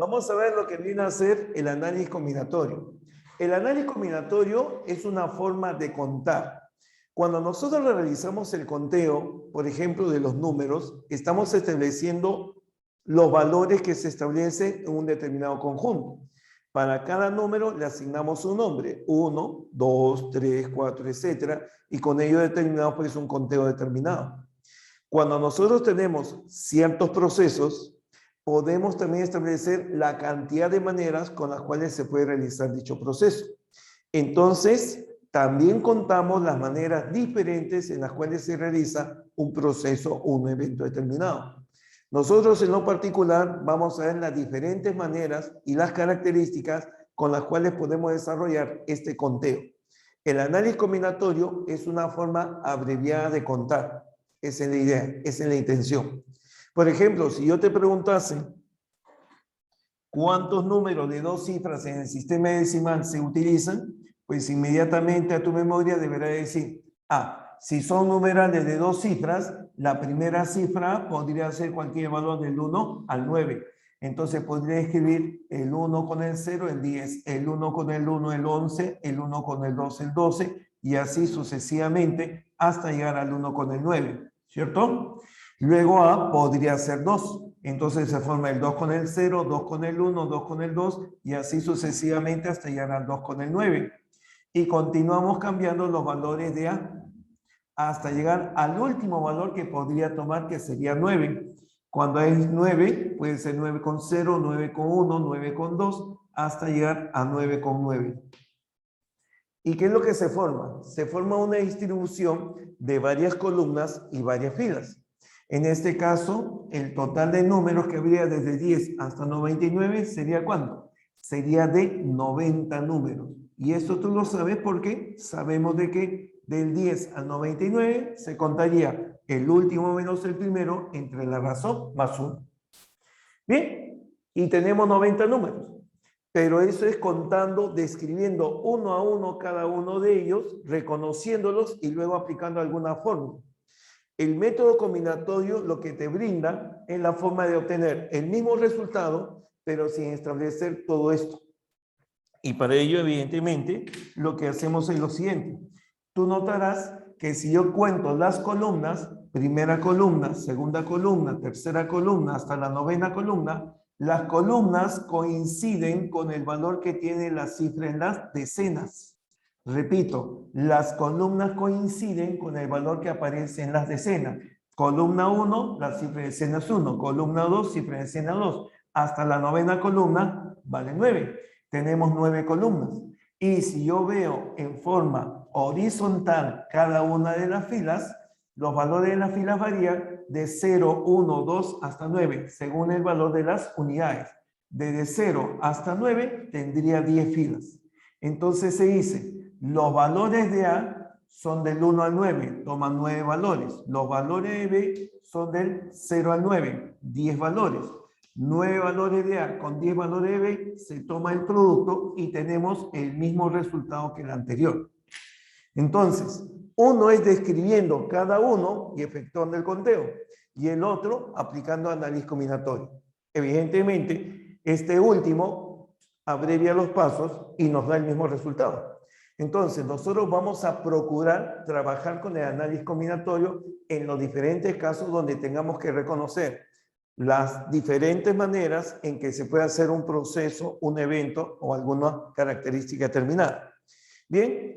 Vamos a ver lo que viene a ser el análisis combinatorio. El análisis combinatorio es una forma de contar. Cuando nosotros realizamos el conteo, por ejemplo, de los números, estamos estableciendo los valores que se establecen en un determinado conjunto. Para cada número le asignamos un nombre, 1, 2, 3, 4, etcétera, y con ello determinamos pues un conteo determinado. Cuando nosotros tenemos ciertos procesos, podemos también establecer la cantidad de maneras con las cuales se puede realizar dicho proceso. Entonces, también contamos las maneras diferentes en las cuales se realiza un proceso o un evento determinado. Nosotros en lo particular vamos a ver las diferentes maneras y las características con las cuales podemos desarrollar este conteo. El análisis combinatorio es una forma abreviada de contar. Esa es la idea, esa es la intención. Por ejemplo, si yo te preguntase cuántos números de 2 cifras en el sistema decimal se utilizan, pues inmediatamente a tu memoria deberá decir, si son numerales de 2 cifras, la primera cifra podría ser cualquier valor del 1 al 9. Entonces podría escribir el 1 con el 0, el 10, el 1 con el 1, el 11, el 1 con el 2, el 12, y así sucesivamente hasta llegar al 1 con el 9, ¿cierto? Luego A podría ser 2. Entonces se forma el 2 con el 0, 2 con el 1, 2 con el 2, y así sucesivamente hasta llegar al 2 con el 9. Y continuamos cambiando los valores de A hasta llegar al último valor que podría tomar, que sería 9. Cuando es 9, puede ser 9 con 0, 9 con 1, 9 con 2, hasta llegar a 9 con 9. ¿Y qué es lo que se forma? Se forma una distribución de varias columnas y varias filas. En este caso, el total de números que habría desde 10 hasta 99 sería ¿cuánto? Sería de 90 números. Y esto tú lo sabes porque sabemos de que del 10 al 99 se contaría el último menos el primero entre la razón más 1. Bien, y tenemos 90 números. Pero eso es contando, describiendo uno a uno cada uno de ellos, reconociéndolos y luego aplicando alguna fórmula. El método combinatorio lo que te brinda es la forma de obtener el mismo resultado, pero sin establecer todo esto. Y para ello, evidentemente, lo que hacemos es lo siguiente. Tú notarás que si yo cuento las columnas, primera columna, segunda columna, tercera columna, hasta la novena columna, las columnas coinciden con el valor que tiene la cifra en las decenas. Repito, las columnas coinciden con el valor que aparece en las decenas. Columna 1, la cifra de decenas 1. Columna 2, cifra de decenas 2. Hasta la novena columna vale 9. Tenemos 9 columnas. Y si yo veo en forma horizontal cada una de las filas, los valores de las filas varían de 0, 1, 2 hasta 9, según el valor de las unidades. Desde 0 hasta 9 tendría 10 filas. Entonces se dice, los valores de A son del 1 al 9, toman 9 valores. Los valores de B son del 0 al 9, 10 valores. 9 valores de A con 10 valores de B, se toma el producto y tenemos el mismo resultado que el anterior. Entonces, uno es describiendo cada uno y efectuando el conteo, y el otro aplicando análisis combinatorio. Evidentemente, este último abrevia los pasos y nos da el mismo resultado. Entonces, nosotros vamos a procurar trabajar con el análisis combinatorio en los diferentes casos donde tengamos que reconocer las diferentes maneras en que se puede hacer un proceso, un evento o alguna característica determinada. Bien,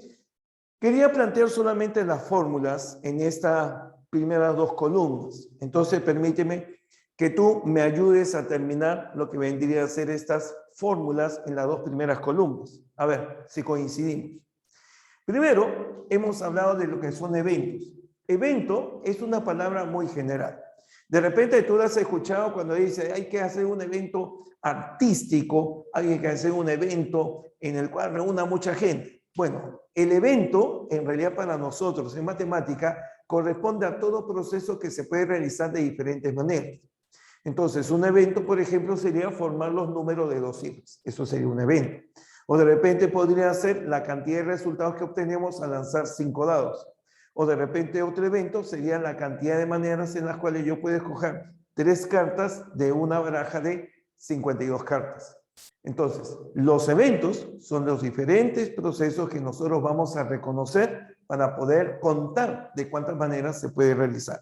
quería plantear solamente las fórmulas en estas primeras dos columnas. Entonces, permíteme que tú me ayudes a terminar lo que vendría a ser estas fórmulas en las dos primeras columnas. A ver si coincidimos. Primero, hemos hablado de lo que son eventos. Evento es una palabra muy general. De repente tú lo has escuchado cuando dice hay que hacer un evento artístico, hay que hacer un evento en el cual reúna mucha gente. Bueno, el evento en realidad para nosotros en matemática corresponde a todo proceso que se puede realizar de diferentes maneras. Entonces, un evento, por ejemplo, sería formar los números de 2 cifras. Eso sería un evento. O de repente podría ser la cantidad de resultados que obtenemos al lanzar 5 dados. O de repente otro evento sería la cantidad de maneras en las cuales yo puedo escoger 3 cartas de una baraja de 52 cartas. Entonces, los eventos son los diferentes procesos que nosotros vamos a reconocer para poder contar de cuántas maneras se puede realizar.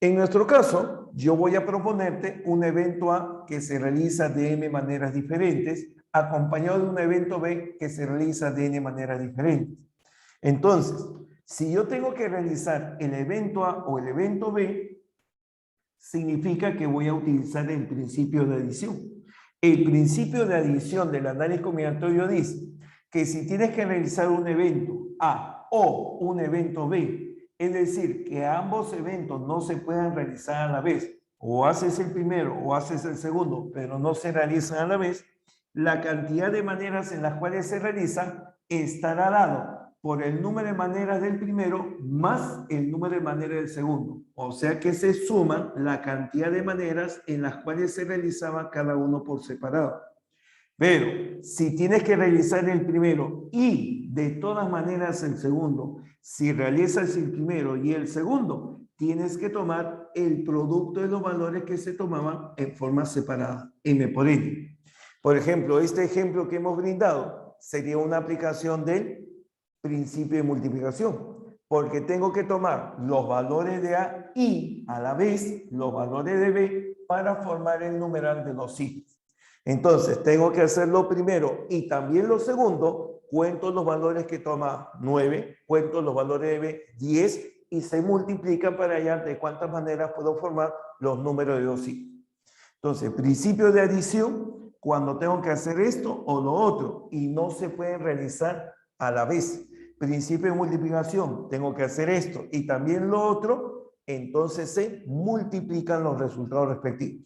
En nuestro caso, yo voy a proponerte un evento A que se realiza de n maneras diferentes, acompañado de un evento B que se realiza de n maneras diferentes. Entonces, si yo tengo que realizar el evento A o el evento B, significa que voy a utilizar el principio de adición. El principio de adición del análisis combinatorio dice que si tienes que realizar un evento A o un evento B, es decir, que ambos eventos no se puedan realizar a la vez, o haces el primero o haces el segundo, pero no se realizan a la vez, la cantidad de maneras en las cuales se realiza estará dado por el número de maneras del primero más el número de maneras del segundo. O sea que se suman la cantidad de maneras en las cuales se realizaba cada uno por separado. Pero si tienes que realizar el primero y de todas maneras el segundo, si realizas el primero y el segundo, tienes que tomar el producto de los valores que se tomaban en forma separada, m por n. Por ejemplo, este ejemplo que hemos brindado sería una aplicación del principio de multiplicación, porque tengo que tomar los valores de A y a la vez los valores de B para formar el numeral de dos cifras. Entonces, tengo que hacer lo primero y también lo segundo, cuento los valores que toma 9, cuento los valores de B 10 y se multiplican para hallar de cuántas maneras puedo formar los números de dos cifras. Entonces, principio de adición, cuando tengo que hacer esto o lo otro y no se pueden realizar a la vez. Principio de multiplicación, tengo que hacer esto y también lo otro, entonces se multiplican los resultados respectivos.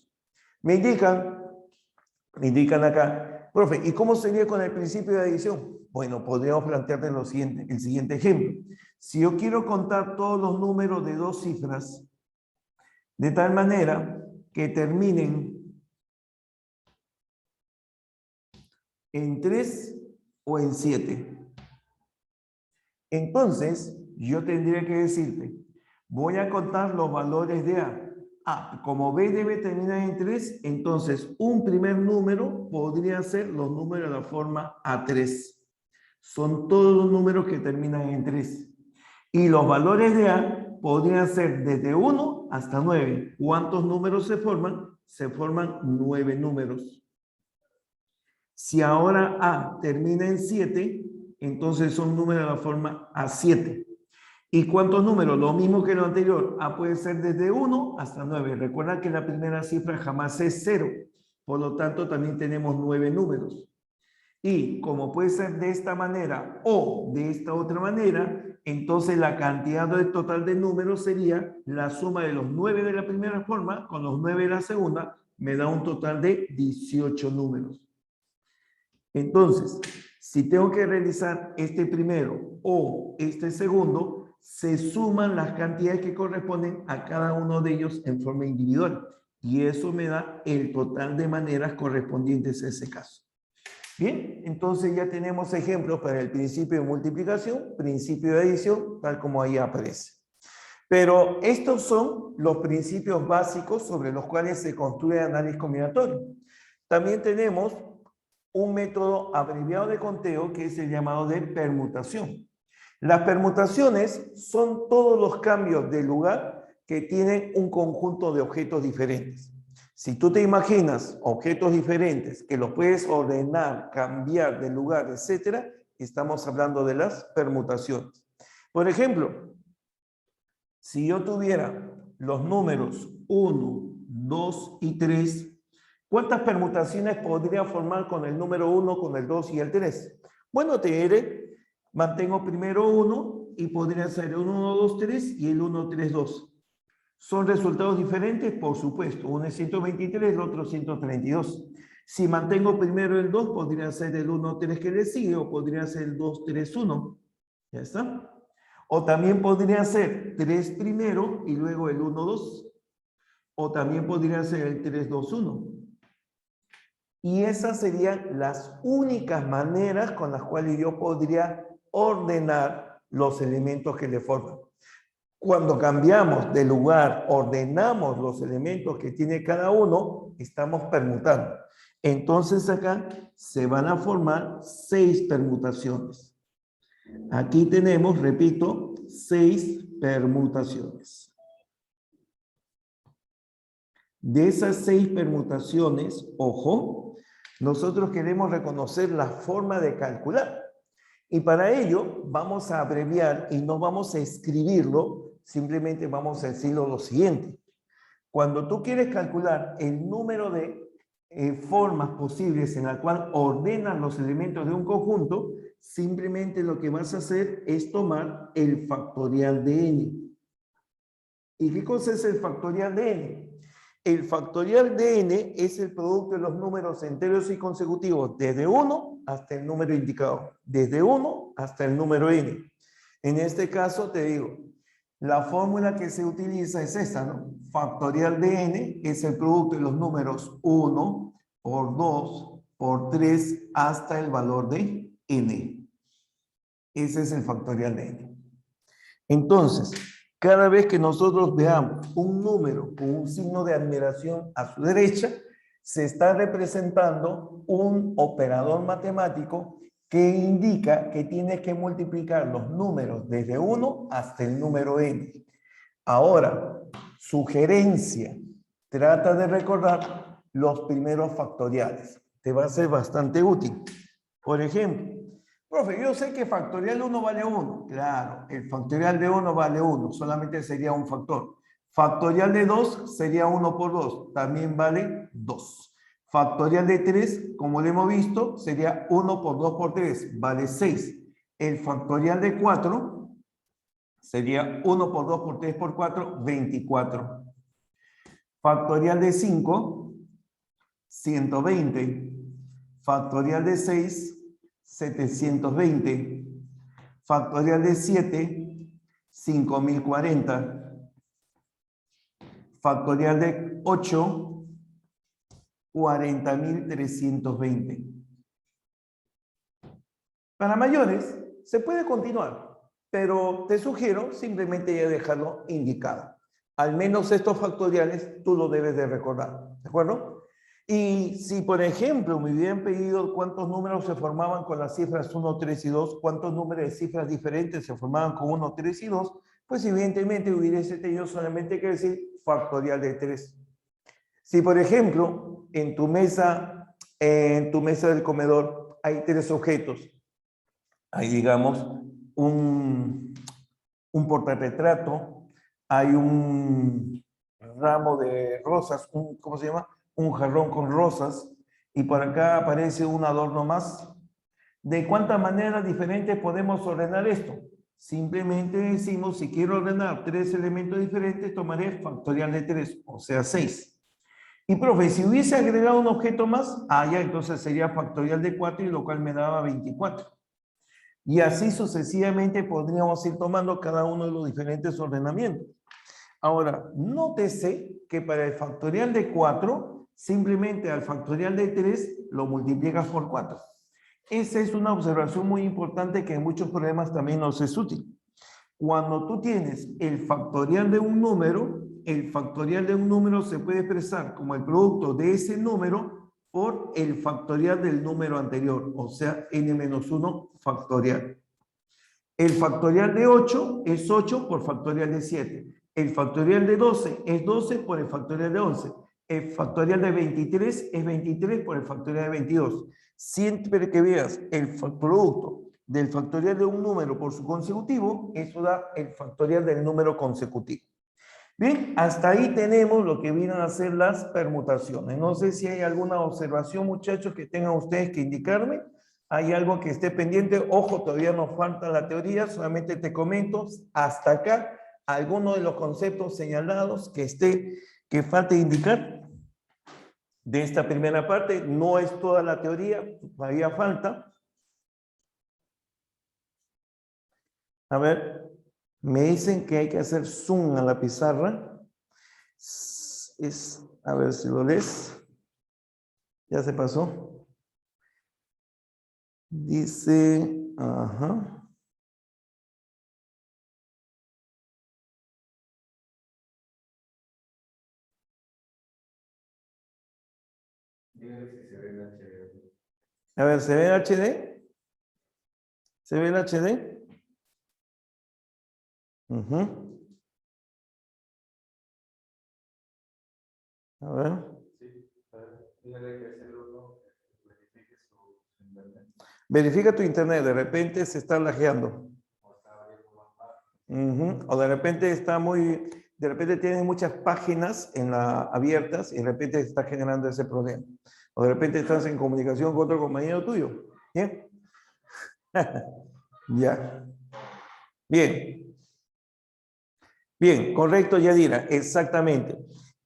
Me indican acá, profe, ¿y cómo sería con el principio de adición? Bueno, podríamos plantearte el siguiente ejemplo. Si yo quiero contar todos los números de dos cifras, de tal manera que terminen en 3 o en 7. Entonces, yo tendría que decirte, voy a contar los valores de A. Como B debe terminar en 3, entonces un primer número podría ser los números de la forma A3. Son todos los números que terminan en 3. Y los valores de A podrían ser desde 1 hasta 9. ¿Cuántos números se forman? Se forman 9 números. Si ahora A termina en 7, entonces son números de la forma A7. ¿Y cuántos números? Lo mismo que lo anterior. A puede ser desde 1 hasta 9. Recuerda que la primera cifra jamás es 0. Por lo tanto, también tenemos 9 números. Y como puede ser de esta manera o de esta otra manera, entonces la cantidad total de números sería la suma de los 9 de la primera forma con los 9 de la segunda, me da un total de 18 números. Entonces, si tengo que realizar este primero o este segundo, se suman las cantidades que corresponden a cada uno de ellos en forma individual. Y eso me da el total de maneras correspondientes a ese caso. Bien, entonces ya tenemos ejemplos para el principio de multiplicación, principio de adición, tal como ahí aparece. Pero estos son los principios básicos sobre los cuales se construye el análisis combinatorio. También tenemos un método abreviado de conteo que es el llamado de permutación. Las permutaciones son todos los cambios de lugar que tienen un conjunto de objetos diferentes. Si tú te imaginas objetos diferentes que los puedes ordenar, cambiar de lugar, etcétera, estamos hablando de las permutaciones. Por ejemplo, si yo tuviera los números 1, 2 y 3, ¿cuántas permutaciones podría formar con el número 1, con el 2 y el 3? Bueno, te diré, mantengo primero 1 y podría ser el 1, 2, 3 y el 1, 3, 2. ¿Son resultados diferentes? Por supuesto. Uno es 123, el otro 132. Si mantengo primero el 2, podría ser el 1, 3 que le sigue, o podría ser el 2, 3, 1. ¿Ya está? O también podría ser 3 primero y luego el 1, 2. O también podría ser el 3, 2, 1. Y esas serían las únicas maneras con las cuales yo podría ordenar los elementos que le forman. Cuando cambiamos de lugar, ordenamos los elementos que tiene cada uno, estamos permutando. Entonces acá se van a formar 6 permutaciones. Aquí tenemos, repito, 6 permutaciones. De esas 6 permutaciones, ojo, nosotros queremos reconocer la forma de calcular. Y para ello vamos a abreviar y no vamos a escribirlo, simplemente vamos a decirlo lo siguiente. Cuando tú quieres calcular el número de formas posibles en la cual ordenan los elementos de un conjunto, simplemente lo que vas a hacer es tomar el factorial de n. ¿Y qué cosa es el factorial de n? El factorial de n es el producto de los números enteros y consecutivos desde 1 hasta el número indicado. Desde 1 hasta el número n. En este caso te digo, la fórmula que se utiliza es esta, ¿no? Factorial de n es el producto de los números 1 por 2 por 3 hasta el valor de n. Ese es el factorial de n. Entonces, cada vez que nosotros veamos un número con un signo de admiración a su derecha, se está representando un operador matemático que indica que tiene que multiplicar los números desde 1 hasta el número n. Ahora, sugerencia, trata de recordar los primeros factoriales. Te va a ser bastante útil. Por ejemplo, profe, yo sé que factorial de 1 vale 1. Claro, el factorial de 1 vale 1, solamente sería un factor. Factorial de 2 sería 1 por 2, también vale 2. Factorial de 3, como lo hemos visto, sería 1 por 2 por 3, vale 6. El factorial de 4 sería 1 por 2 por 3 por 4, 24. Factorial de 5, 120. Factorial de 6, 720. Factorial de 7, 5040. Factorial de 8, 40.320. Para mayores, se puede continuar, pero te sugiero simplemente ya dejarlo indicado. Al menos estos factoriales tú lo debes de recordar, ¿de acuerdo? Y si, por ejemplo, me hubieran pedido cuántos números se formaban con las cifras 1, 3 y 2, cuántos números de cifras diferentes se formaban con 1, 3 y 2, pues evidentemente hubiese tenido solamente que decir factorial de 3. Si, por ejemplo, en tu mesa del comedor hay 3 objetos, hay, digamos, un portarretrato, hay un ramo de rosas, ¿cómo se llama? Un jarrón con rosas, y por acá aparece un adorno más. ¿De cuántas maneras diferentes podemos ordenar esto? Simplemente decimos, si quiero ordenar 3 elementos diferentes, tomaré factorial de 3, o sea, 6. Y profe, si hubiese agregado un objeto más, ya, entonces sería factorial de 4, y lo cual me daba 24. Y así sucesivamente podríamos ir tomando cada uno de los diferentes ordenamientos. Ahora, nótese que para el factorial de 4, simplemente al factorial de 3 lo multiplicas por 4. Esa es una observación muy importante que en muchos problemas también nos es útil. Cuando tú tienes el factorial de un número, el factorial de un número se puede expresar como el producto de ese número por el factorial del número anterior, o sea, n-1 factorial. El factorial de 8 es 8 por factorial de 7. El factorial de 12 es 12 por el factorial de 11. El factorial de 23 es 23 por el factorial de 22. Siempre que veas el producto del factorial de un número por su consecutivo, eso da el factorial del número consecutivo. Bien, hasta ahí tenemos lo que vienen a ser las permutaciones. No sé si hay alguna observación, muchachos, que tengan ustedes que indicarme. ¿Hay algo que esté pendiente? Ojo, todavía nos falta la teoría, solamente te comento hasta acá algunos de los conceptos señalados que falte indicar de esta primera parte. No es toda la teoría, todavía falta. A ver, me dicen que hay que hacer zoom a la pizarra. A ver si lo lees. ¿Ya se pasó? Dice, ajá. A ver, ¿se ve el HD? ¿Se ve el HD? Ujú. A ver. Verifica tu internet, de repente se está lajeando. O de repente de repente tienes muchas páginas abiertas y de repente está generando ese problema. O de repente estás en comunicación con otro compañero tuyo. ¿Bien? Ya. Bien. Bien, correcto, Yadira, exactamente.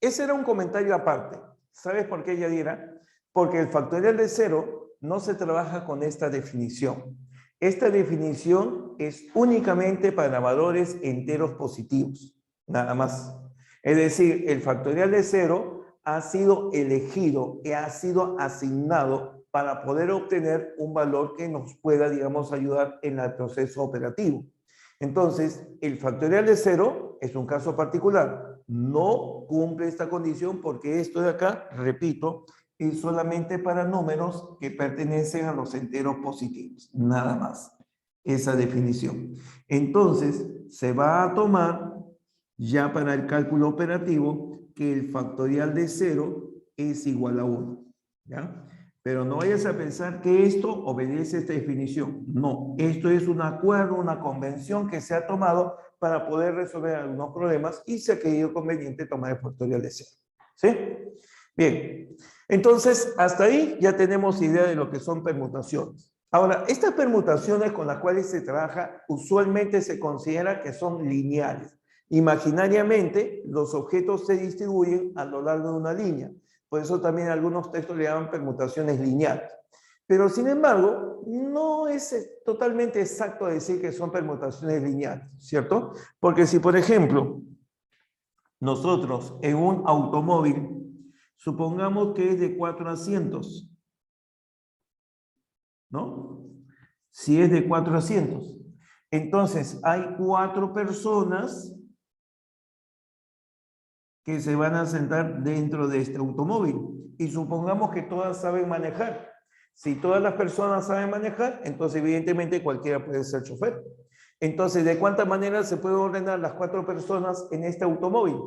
Ese era un comentario aparte. ¿Sabes por qué, Yadira? Porque el factorial de cero no se trabaja con esta definición. Esta definición es únicamente para valores enteros positivos, nada más. Es decir, el factorial de cero ha sido elegido y ha sido asignado para poder obtener un valor que nos pueda, digamos, ayudar en el proceso operativo. Entonces, el factorial de cero es un caso particular. No cumple esta condición porque esto de acá, repito, es solamente para números que pertenecen a los enteros positivos. Nada más. Esa definición. Entonces, se va a tomar ya para el cálculo operativo que el factorial de cero es igual a 1. ¿Ya? Pero no vayas a pensar que esto obedece a esta definición. No, esto es un acuerdo, una convención que se ha tomado para poder resolver algunos problemas y se ha creído conveniente tomar el factorial de cero. ¿Sí? Bien, entonces hasta ahí ya tenemos idea de lo que son permutaciones. Ahora, estas permutaciones con las cuales se trabaja usualmente se considera que son lineales. Imaginariamente, los objetos se distribuyen a lo largo de una línea. Por eso también algunos textos le llaman permutaciones lineales. Pero sin embargo, no es totalmente exacto decir que son permutaciones lineales, ¿cierto? Porque si, por ejemplo, nosotros en un automóvil, supongamos que es de 4 asientos, ¿no? Si es de 4 asientos. Entonces, hay 4 personas que se van a sentar dentro de este automóvil. Y supongamos que todas saben manejar. Si todas las personas saben manejar, entonces evidentemente cualquiera puede ser chofer. Entonces, ¿de cuántas maneras se pueden ordenar las 4 personas en este automóvil?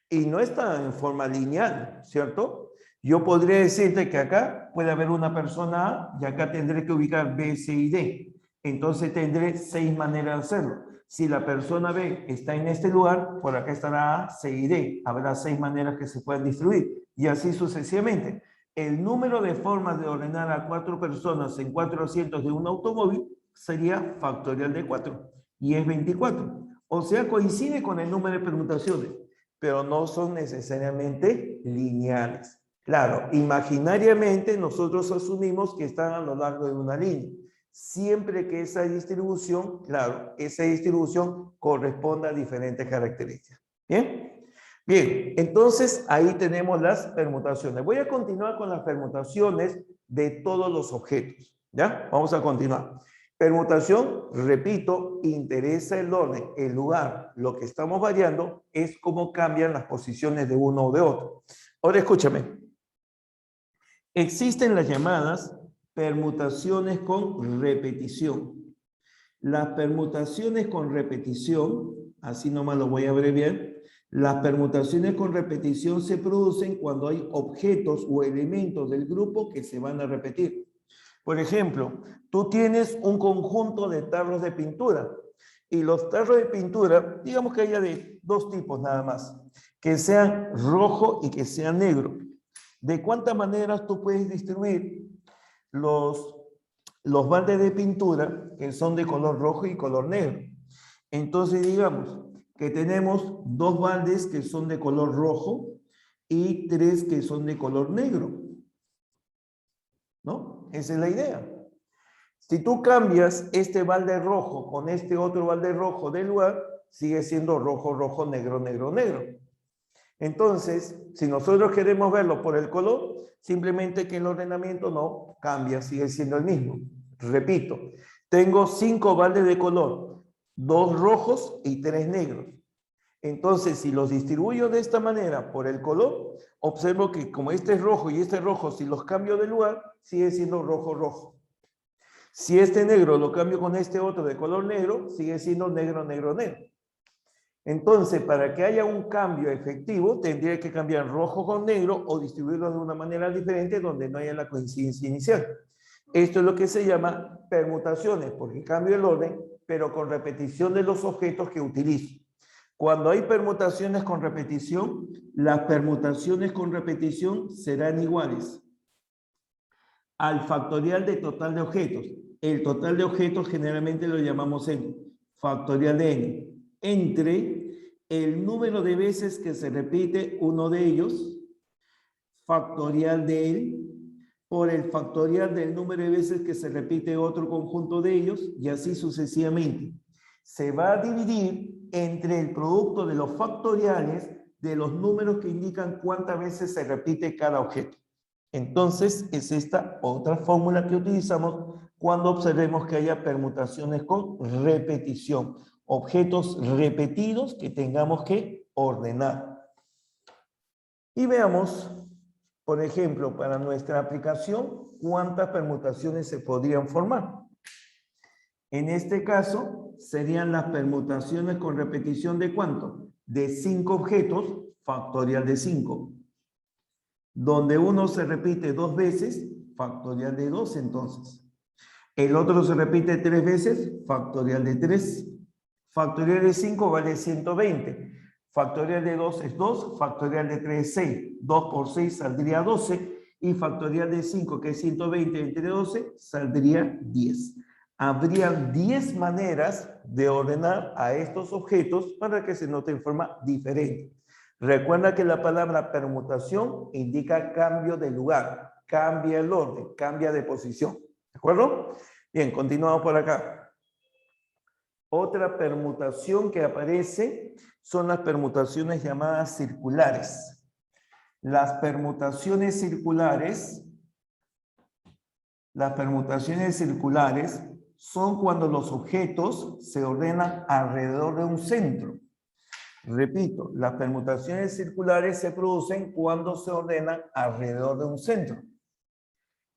Y no está en forma lineal, ¿cierto? Yo podría decirte que acá puede haber una persona A y acá tendré que ubicar B, C y D. Entonces tendré 6 maneras de hacerlo. Si la persona B está en este lugar, por acá estará A, C y D. Habrá 6 maneras que se puedan distribuir. Y así sucesivamente. El número de formas de ordenar a 4 personas en 4 asientos de un automóvil sería factorial de 4. Y es 24. O sea, coincide con el número de permutaciones, pero no son necesariamente lineales. Claro, imaginariamente nosotros asumimos que están a lo largo de una línea. Siempre que esa distribución, claro, esa distribución corresponda a diferentes características. ¿Bien? Bien, entonces ahí tenemos las permutaciones. Voy a continuar con las permutaciones de todos los objetos. ¿Ya? Vamos a continuar. Permutación, repito, interesa el orden, el lugar. Lo que estamos variando es cómo cambian las posiciones de uno o de otro. Ahora escúchame. Existen las llamadas permutaciones con repetición. Las permutaciones con repetición, así nomás lo voy a abreviar, las permutaciones con repetición se producen cuando hay objetos o elementos del grupo que se van a repetir. Por ejemplo, tú tienes un conjunto de tarros de pintura y los tarros de pintura, digamos que haya de 2 tipos nada más, que sean rojo y que sean negro. ¿De cuántas maneras tú puedes distribuir los baldes de pintura que son de color rojo y color negro? Entonces digamos que tenemos 2 baldes que son de color rojo y 3 que son de color negro, ¿no? Esa es la idea. Si tú cambias este balde rojo con este otro balde rojo del lugar, sigue siendo rojo, rojo, negro, negro, negro. Entonces, si nosotros queremos verlo por el color, simplemente que el ordenamiento no cambia, sigue siendo el mismo. Repito, tengo 5 baldes de color, 2 rojos y 3 negros. Entonces, si los distribuyo de esta manera por el color, observo que como este es rojo y este es rojo, si los cambio de lugar, sigue siendo rojo, rojo. Si este negro lo cambio con este otro de color negro, sigue siendo negro, negro, negro. Entonces, para que haya un cambio efectivo, tendría que cambiar rojo con negro o distribuirlo de una manera diferente donde no haya la coincidencia inicial. Esto es lo que se llama permutaciones, porque cambio el orden, pero con repetición de los objetos que utilizo. Cuando hay permutaciones con repetición, las permutaciones con repetición serán iguales al factorial de total de objetos. El total de objetos generalmente lo llamamos n, factorial de n, entre el número de veces que se repite uno de ellos, factorial de él, por el factorial del número de veces que se repite otro conjunto de ellos, y así sucesivamente. Se va a dividir entre el producto de los factoriales de los números que indican cuántas veces se repite cada objeto. Entonces, es esta otra fórmula que utilizamos cuando observemos que haya permutaciones con repetición. Objetos repetidos que tengamos que ordenar. Y veamos, por ejemplo, para nuestra aplicación, cuántas permutaciones se podrían formar. En este caso, serían las permutaciones con repetición de ¿cuánto? De 5 objetos, factorial de 5. Donde uno se repite 2 veces, factorial de 2 entonces. El otro se repite 3 veces, factorial de 3. Factorial de 5 vale 120. Factorial de 2 es 2, factorial de 3 es 6. 2 por 6 saldría 12 y factorial de 5, que es 120 entre 12, saldría 10. Habría 10 maneras de ordenar a estos objetos para que se note en forma diferente. Recuerda que la palabra permutación indica cambio de lugar, cambia el orden, cambia de posición. ¿De acuerdo? Bien, continuamos por acá. Otra permutación que aparece son las permutaciones llamadas circulares. Las permutaciones circulares son cuando los objetos se ordenan alrededor de un centro. Repito, las permutaciones circulares se producen cuando se ordenan alrededor de un centro.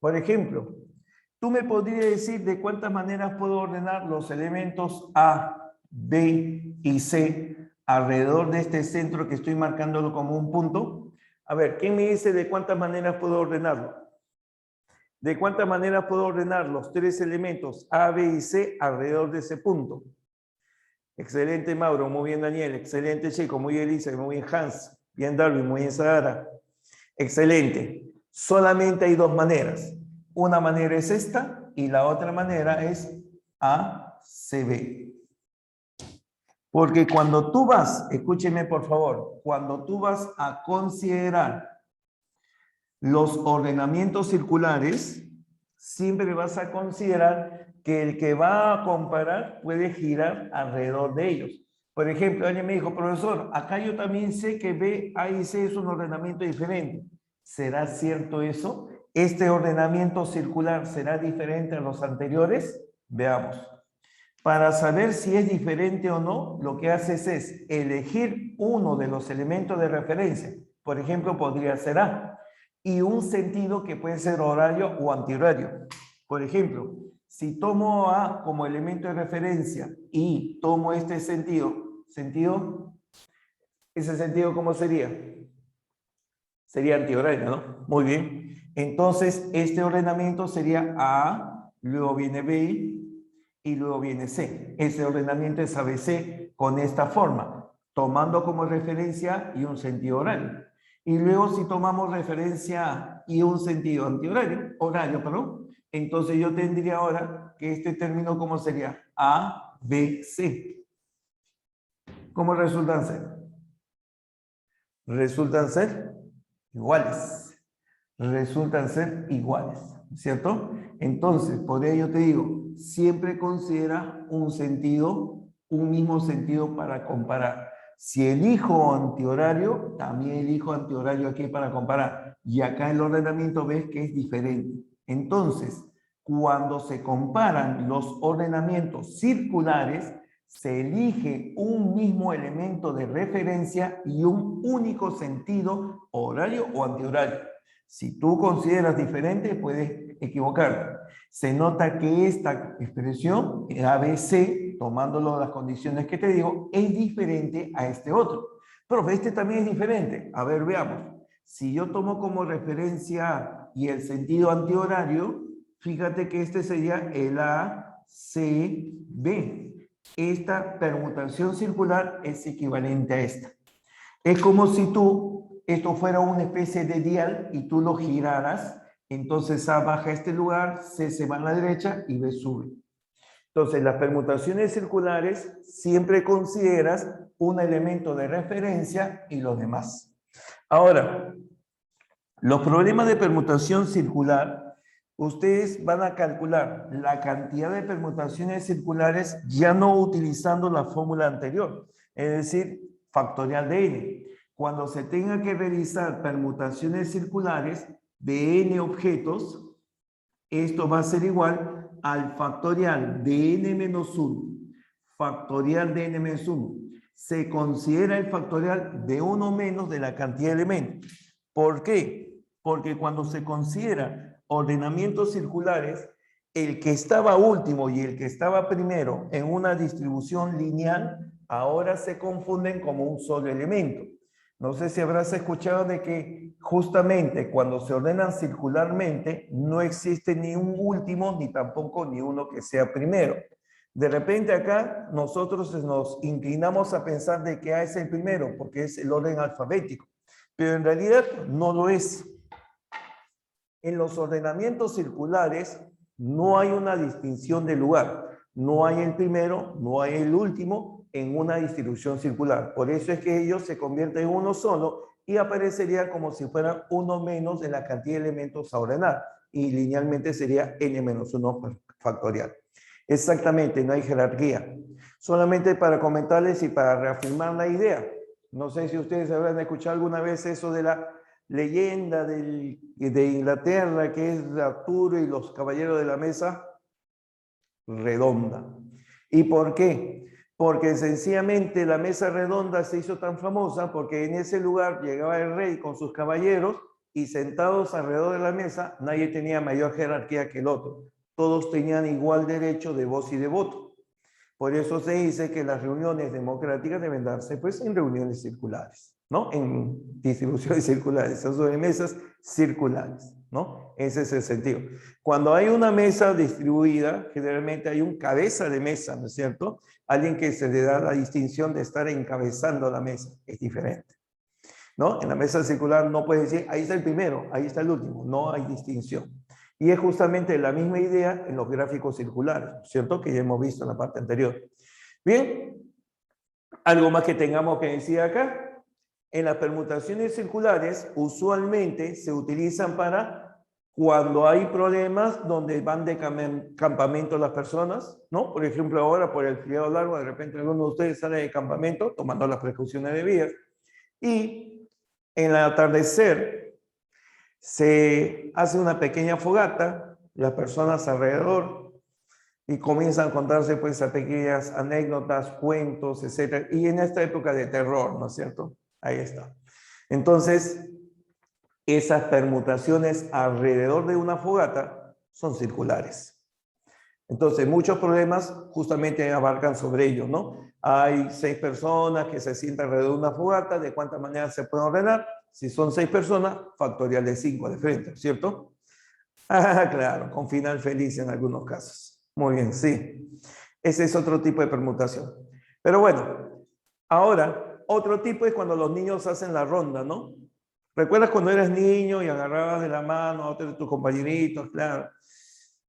Por ejemplo, tú me podrías decir de cuántas maneras puedo ordenar los elementos A, B y C alrededor de este centro que estoy marcándolo como un punto. A ver, ¿quién me dice de cuántas maneras puedo ordenarlo? ¿De cuántas maneras puedo ordenar los 3 elementos A, B y C alrededor de ese punto? Excelente, Mauro. Muy bien, Daniel. Excelente, Chico. Muy bien, Elisa. Muy bien, Hans. Bien, Darwin. Muy bien, Sara. Excelente. Solamente hay 2 maneras. Una manera es esta y la otra manera es ACB. Porque cuando tú vas, escúcheme por favor, cuando tú vas a considerar los ordenamientos circulares, siempre vas a considerar que el que va a comparar puede girar alrededor de ellos. Por ejemplo, alguien me dijo, profesor, acá yo también sé que B, A y C es un ordenamiento diferente. ¿Será cierto eso? ¿Este ordenamiento circular será diferente a los anteriores? Veamos. Para saber si es diferente o no, lo que haces es elegir uno de los elementos de referencia. Por ejemplo, podría ser A. Y un sentido que puede ser horario o antihorario. Por ejemplo, si tomo A como elemento de referencia y tomo este sentido, ¿ese sentido cómo sería? Sería antihorario, ¿no? Muy bien. Entonces, este ordenamiento sería A, luego viene B y luego viene C. Ese ordenamiento es ABC con esta forma, tomando como referencia y un sentido horario. Y luego si tomamos referencia A y un sentido antihorario, entonces yo tendría ahora que este término, ¿cómo sería? A, B, C. ¿Cómo resultan ser? Resultan ser iguales. Resultan ser iguales, ¿cierto? Entonces, por ello te digo, siempre considera un sentido, un mismo sentido para comparar. Si elijo antihorario, también elijo antihorario aquí para comparar. Y acá el ordenamiento ves que es diferente. Entonces, cuando se comparan los ordenamientos circulares, se elige un mismo elemento de referencia y un único sentido horario o antihorario. Si tú consideras diferente, puedes equivocarte. Se nota que esta expresión, ABC, tomándolo las condiciones que te digo, es diferente a este otro. Pero este también es diferente. A ver, veamos. Si yo tomo como referencia A y el sentido antihorario, fíjate que este sería el ACB. Esta permutación circular es equivalente a esta. Es como si esto fuera una especie de dial y tú lo giraras, entonces A baja a este lugar, C se va a la derecha y B sube. Entonces, las permutaciones circulares siempre consideras un elemento de referencia y los demás. Ahora, los problemas de permutación circular, ustedes van a calcular la cantidad de permutaciones circulares ya no utilizando la fórmula anterior, es decir, factorial de n. Cuando se tenga que realizar permutaciones circulares de n objetos, esto va a ser igual al factorial de n menos 1. Factorial de n menos 1. Se considera el factorial de 1 menos de la cantidad de elementos. ¿Por qué? Porque cuando se considera ordenamientos circulares, el que estaba último y el que estaba primero en una distribución lineal, ahora se confunden como un solo elemento. No sé si habrás escuchado de que justamente cuando se ordenan circularmente, no existe ni un último ni tampoco ni uno que sea primero. De repente acá nosotros nos inclinamos a pensar de que A es el primero porque es el orden alfabético, pero en realidad no lo es. En los ordenamientos circulares no hay una distinción de lugar. No hay el primero, no hay el último en una distribución circular. Por eso es que ellos se convierten en uno solo y aparecería como si fuera uno menos de la cantidad de elementos a ordenar. Y linealmente sería n-1 factorial. Exactamente, no hay jerarquía. Solamente para comentarles y para reafirmar la idea. No sé si ustedes habrán escuchado alguna vez eso de la leyenda de Inglaterra, que es Arturo y los caballeros de la mesa redonda. ¿Y por qué? Porque sencillamente la mesa redonda se hizo tan famosa porque en ese lugar llegaba el rey con sus caballeros y sentados alrededor de la mesa nadie tenía mayor jerarquía que el otro. Todos tenían igual derecho de voz y de voto. Por eso se dice que las reuniones democráticas deben darse pues en reuniones circulares, ¿no? En distribuciones circulares, son sobre mesas circulares, ¿no? Ese es el sentido. Cuando hay una mesa distribuida, generalmente hay un cabeza de mesa, ¿no es cierto? Alguien que se le da la distinción de estar encabezando la mesa, es diferente, ¿no? En la mesa circular no puedes decir, ahí está el primero, ahí está el último, no hay distinción. Y es justamente la misma idea en los gráficos circulares, ¿cierto? Que ya hemos visto en la parte anterior. Bien, algo más que tengamos que decir acá. En las permutaciones circulares, usualmente se utilizan para cuando hay problemas donde van de campamento las personas, ¿no? Por ejemplo, ahora por el feriado largo, de repente alguno de ustedes sale de campamento tomando las precauciones debidas. Y en el atardecer, se hace una pequeña fogata, las personas alrededor, y comienzan a contarse pues a pequeñas anécdotas, cuentos, etc. Y en esta época de terror, ¿no es cierto? Ahí está. Entonces, esas permutaciones alrededor de una fogata son circulares. Entonces, muchos problemas justamente abarcan sobre ello, ¿no? Hay 6 personas que se sientan alrededor de una fogata, ¿de cuántas maneras se pueden ordenar? Si son 6 personas, factorial de 5 de frente, ¿cierto? Ah, claro, con final feliz en algunos casos. Muy bien, sí. Ese es otro tipo de permutación. Pero bueno, ahora, otro tipo es cuando los niños hacen la ronda, ¿no? ¿Recuerdas cuando eras niño y agarrabas de la mano a otro de tus compañeritos? Claro.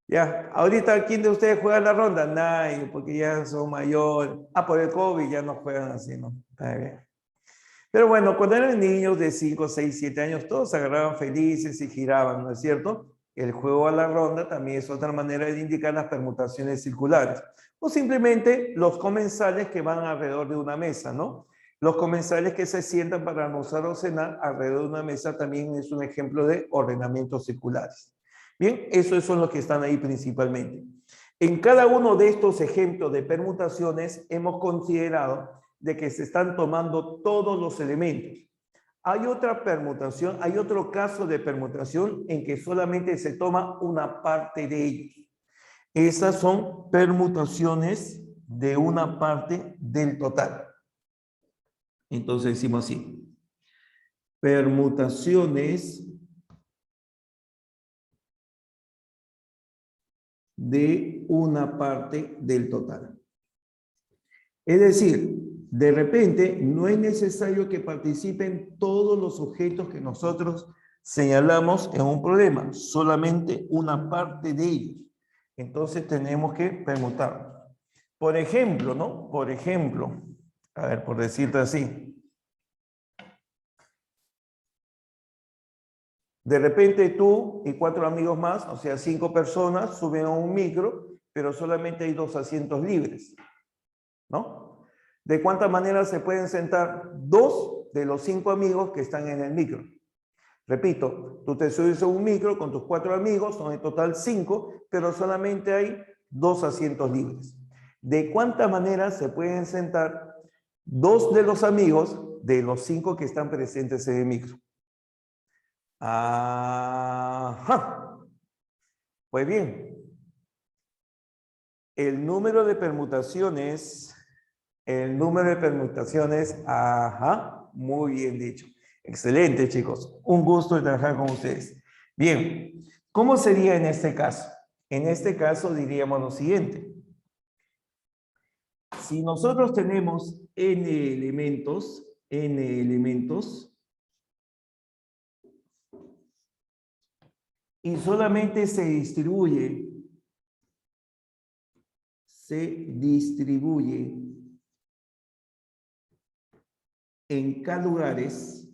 Ya, ahorita, ¿quién de ustedes juega la ronda? Nadie, porque ya son mayores. Ah, por el COVID ya no juegan así, ¿no? Está bien. Pero bueno, cuando eran niños de 5, 6, 7 años, todos se agarraban felices y giraban, ¿no es cierto? El juego a la ronda también es otra manera de indicar las permutaciones circulares. O simplemente los comensales que van alrededor de una mesa, ¿no? Los comensales que se sientan para almorzar o cenar alrededor de una mesa también es un ejemplo de ordenamientos circulares. Bien, esos son los que están ahí principalmente. En cada uno de estos ejemplos de permutaciones hemos considerado de que se están tomando todos los elementos. Hay otra permutación, hay otro caso de permutación en que solamente se toma una parte de ellos. Esas son permutaciones de una parte del total. Entonces decimos así. Permutaciones de una parte del total. Es decir, de repente no es necesario que participen todos los objetos que nosotros señalamos en un problema, solamente una parte de ellos. Entonces tenemos que permutar. Por ejemplo, ¿no? Por ejemplo, a ver, por decirte así. De repente tú y 4 amigos más, o sea, 5 personas, suben a un micro, pero solamente hay 2 asientos libres, ¿no? ¿De cuántas maneras se pueden sentar 2 de los 5 amigos que están en el micro? Repito, tú te subes a un micro con tus 4 amigos, son en total 5, pero solamente hay 2 asientos libres. ¿De cuántas maneras se pueden sentar 2 de los amigos de los 5 que están presentes en el micro? Ajá. Pues bien, el número de permutaciones, ajá, muy bien dicho. Excelente, chicos. Un gusto de trabajar con ustedes. Bien, ¿cómo sería en este caso? En este caso diríamos lo siguiente. Si nosotros tenemos n elementos, y solamente se distribuye en k lugares,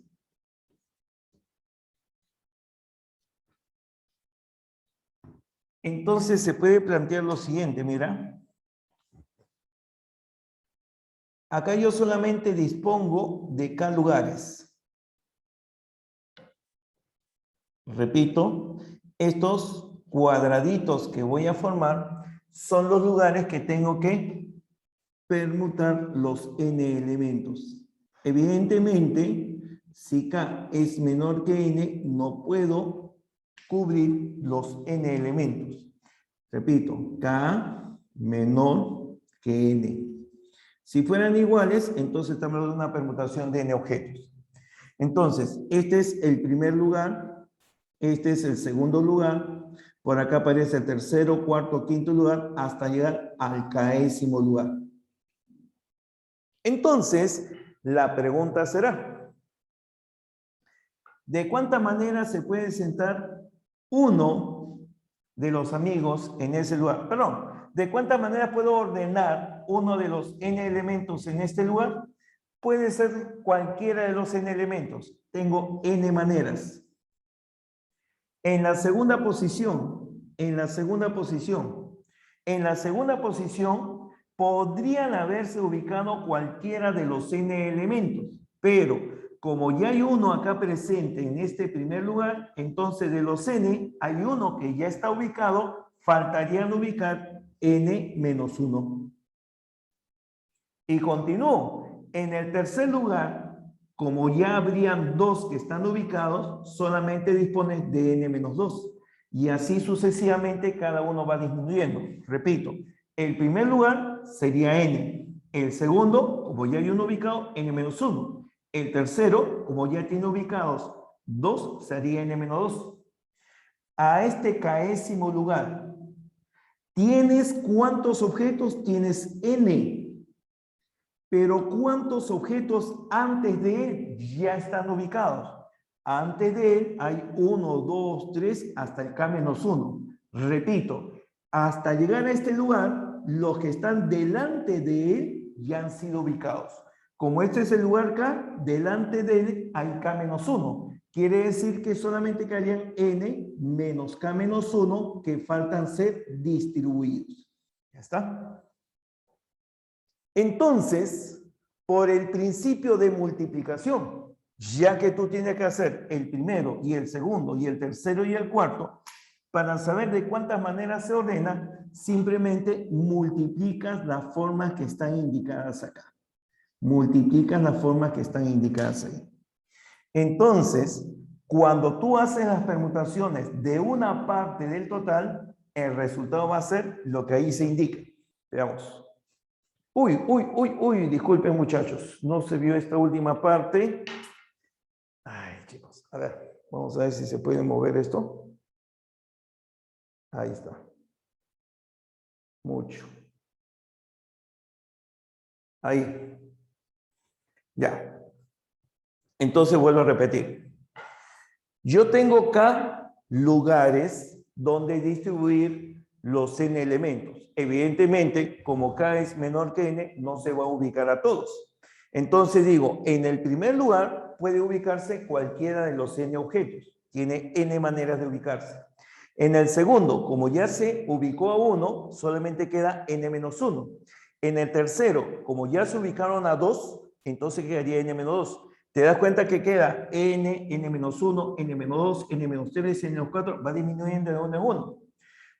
entonces se puede plantear lo siguiente, mira. Acá yo solamente dispongo de k lugares. Repito, estos cuadraditos que voy a formar son los lugares que tengo que permutar los n elementos. Evidentemente, si k es menor que n, no puedo cubrir los n elementos. Repito, k menor que n. Si fueran iguales, entonces estamos hablando de una permutación de n objetos. Entonces, este es el primer lugar, este es el segundo lugar, por acá aparece el tercero, cuarto, quinto lugar, hasta llegar al késimo lugar. Entonces, la pregunta será, ¿de cuántas maneras se puede sentar uno de los amigos en ese lugar? Perdón, ¿de cuántas maneras puedo ordenar uno de los n elementos en este lugar? Puede ser cualquiera de los n elementos. Tengo n maneras. En la segunda posición, podrían haberse ubicado cualquiera de los n elementos, pero como ya hay uno acá presente en este primer lugar, entonces de los n hay uno que ya está ubicado, faltarían ubicar n menos 1. Y continúo. En el tercer lugar, como ya habrían 2 que están ubicados, solamente dispones de n menos 2. Y así sucesivamente cada uno va disminuyendo. Repito, el primer lugar sería n. El segundo, como ya hay uno ubicado, n menos 1. El tercero, como ya tiene ubicados 2, sería n menos 2. A este késimo lugar, ¿tienes cuántos objetos? Tienes n. Pero ¿cuántos objetos antes de él ya están ubicados? Antes de él hay 1, 2, 3, hasta el k-1. Repito, hasta llegar a este lugar, los que están delante de él ya han sido ubicados. Como este es el lugar K, delante de él hay k-1. Quiere decir que solamente quedarían n menos k-1 que faltan ser distribuidos. ¿Ya está? Entonces, por el principio de multiplicación, ya que tú tienes que hacer el primero y el segundo y el tercero y el cuarto, para saber de cuántas maneras se ordena, simplemente multiplicas las formas que están indicadas acá. Multiplicas las formas que están indicadas ahí. Entonces, cuando tú haces las permutaciones de una parte del total, el resultado va a ser lo que ahí se indica. Veamos. Disculpen muchachos, no se vio esta última parte. Ay, chicos, a ver, vamos a ver si se puede mover esto. Ahí está. Mucho. Ahí. Ya. Entonces vuelvo a repetir. Yo tengo K lugares donde distribuir los N elementos. Evidentemente, como K es menor que N, no se va a ubicar a todos. Entonces digo, en el primer lugar puede ubicarse cualquiera de los N objetos. Tiene N maneras de ubicarse. En el segundo, como ya se ubicó a 1, solamente queda N-1. En el tercero, como ya se ubicaron a 2, entonces quedaría N-2. Te das cuenta que queda N, N-1, N-2, N-3, N-4, va disminuyendo de 1 en 1.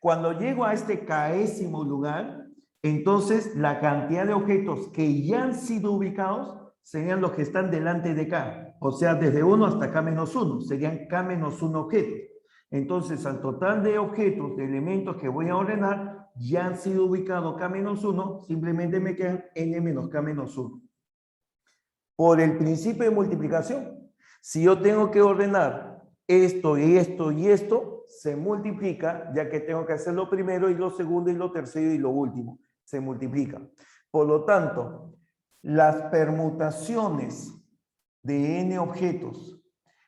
Cuando llego a este késimo lugar, entonces la cantidad de objetos que ya han sido ubicados serían los que están delante de K. O sea, desde 1 hasta K-1, serían K-1 objetos. Entonces, al total de objetos, de elementos que voy a ordenar, ya han sido ubicados K-1, simplemente me quedan N-K-1. Por el principio de multiplicación, si yo tengo que ordenar esto y esto y esto, se multiplica, ya que tengo que hacer lo primero y lo segundo y lo tercero y lo último. Se multiplica. Por lo tanto, las permutaciones de n objetos,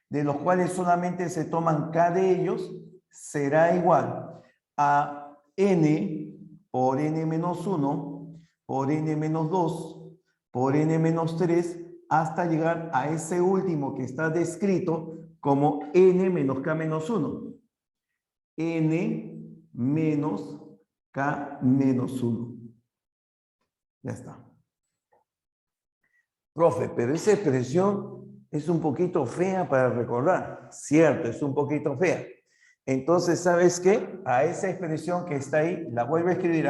de los cuales solamente se toman k de ellos, será igual a n por n-1 por n-2 por n-3 hasta llegar a ese último que está descrito como n menos k-1. N menos k-1. Ya está. Profe, pero esa expresión es un poquito fea para recordar. Cierto, es un poquito fea. Entonces, ¿sabes qué? A esa expresión que está ahí, la vuelvo a escribir,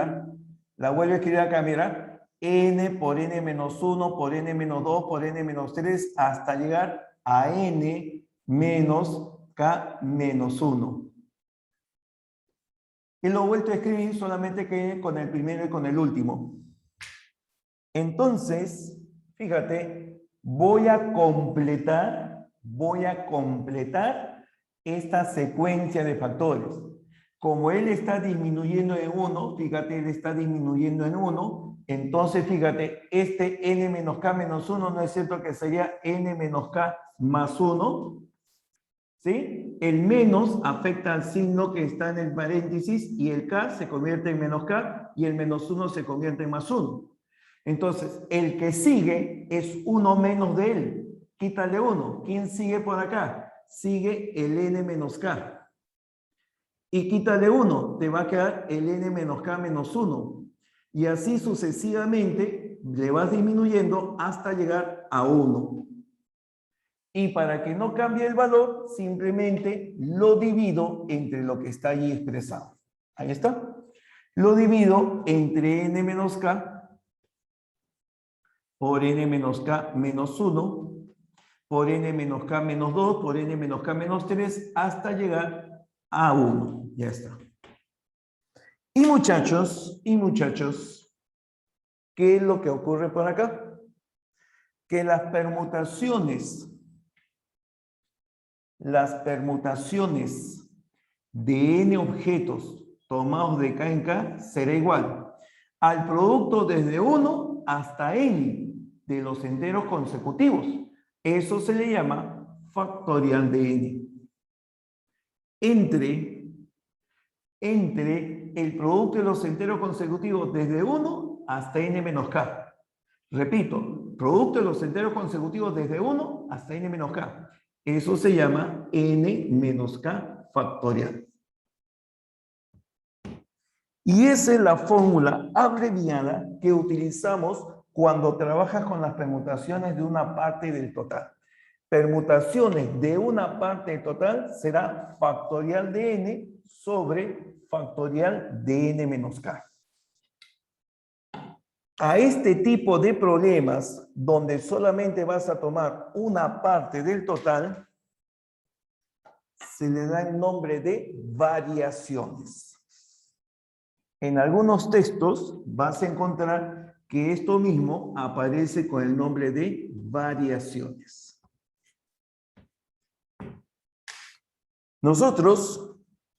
la vuelvo a escribir acá, mira. N por n-1 por n-2 por n-3 hasta llegar a n menos k-1. Y lo he vuelto a escribir solamente que con el primero y con el último. Entonces, fíjate, voy a completar esta secuencia de factores. Como él está disminuyendo en 1, fíjate, él está disminuyendo en 1, entonces fíjate, este n menos k menos 1, ¿no es cierto que sería n menos k más 1? ¿Sí? El menos afecta al signo que está en el paréntesis y el k se convierte en menos k y el menos 1 se convierte en más 1. Entonces, el que sigue es 1 menos de él. Quítale 1. ¿Quién sigue por acá? Sigue el n menos k. Y quítale 1, te va a quedar el n menos k menos 1. Y así sucesivamente le vas disminuyendo hasta llegar a 1. Y para que no cambie el valor, simplemente lo divido entre lo que está allí expresado. Ahí está. Lo divido entre n menos k por n menos k menos 1, por n menos k menos 2, por n menos k menos 3, hasta llegar a 1. Ya está. Y muchachos, ¿qué es lo que ocurre por acá? Que las permutaciones de n objetos tomados de k en k será igual al producto desde 1 hasta n de los enteros consecutivos. Eso se le llama factorial de n. Entre el producto de los enteros consecutivos desde 1 hasta n menos k. Repito, producto de los enteros consecutivos desde 1 hasta n menos k. Eso se llama n menos k factorial. Y esa es la fórmula abreviada que utilizamos cuando trabajas con las permutaciones de una parte del total. Permutaciones de una parte del total será factorial de n sobre factorial de n menos k. A este tipo de problemas, donde solamente vas a tomar una parte del total, se le da el nombre de variaciones. En algunos textos vas a encontrar que esto mismo aparece con el nombre de variaciones. Nosotros,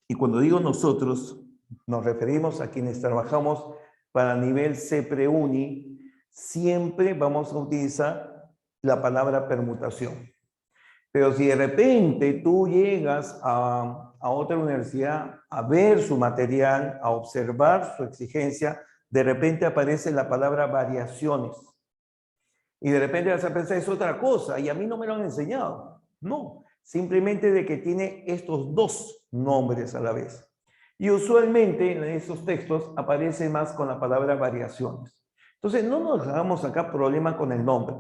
y cuando digo nosotros, nos referimos a quienes trabajamos para nivel CPREUNI, siempre vamos a utilizar la palabra permutación. Pero si de repente tú llegas a otra universidad a ver su material, a observar su exigencia, de repente aparece la palabra variaciones. Y de repente vas a pensar, es otra cosa, y a mí no me lo han enseñado. No, simplemente de que tiene estos dos nombres a la vez. Y usualmente en esos textos aparece más con la palabra variaciones. Entonces, no nos hagamos acá problema con el nombre.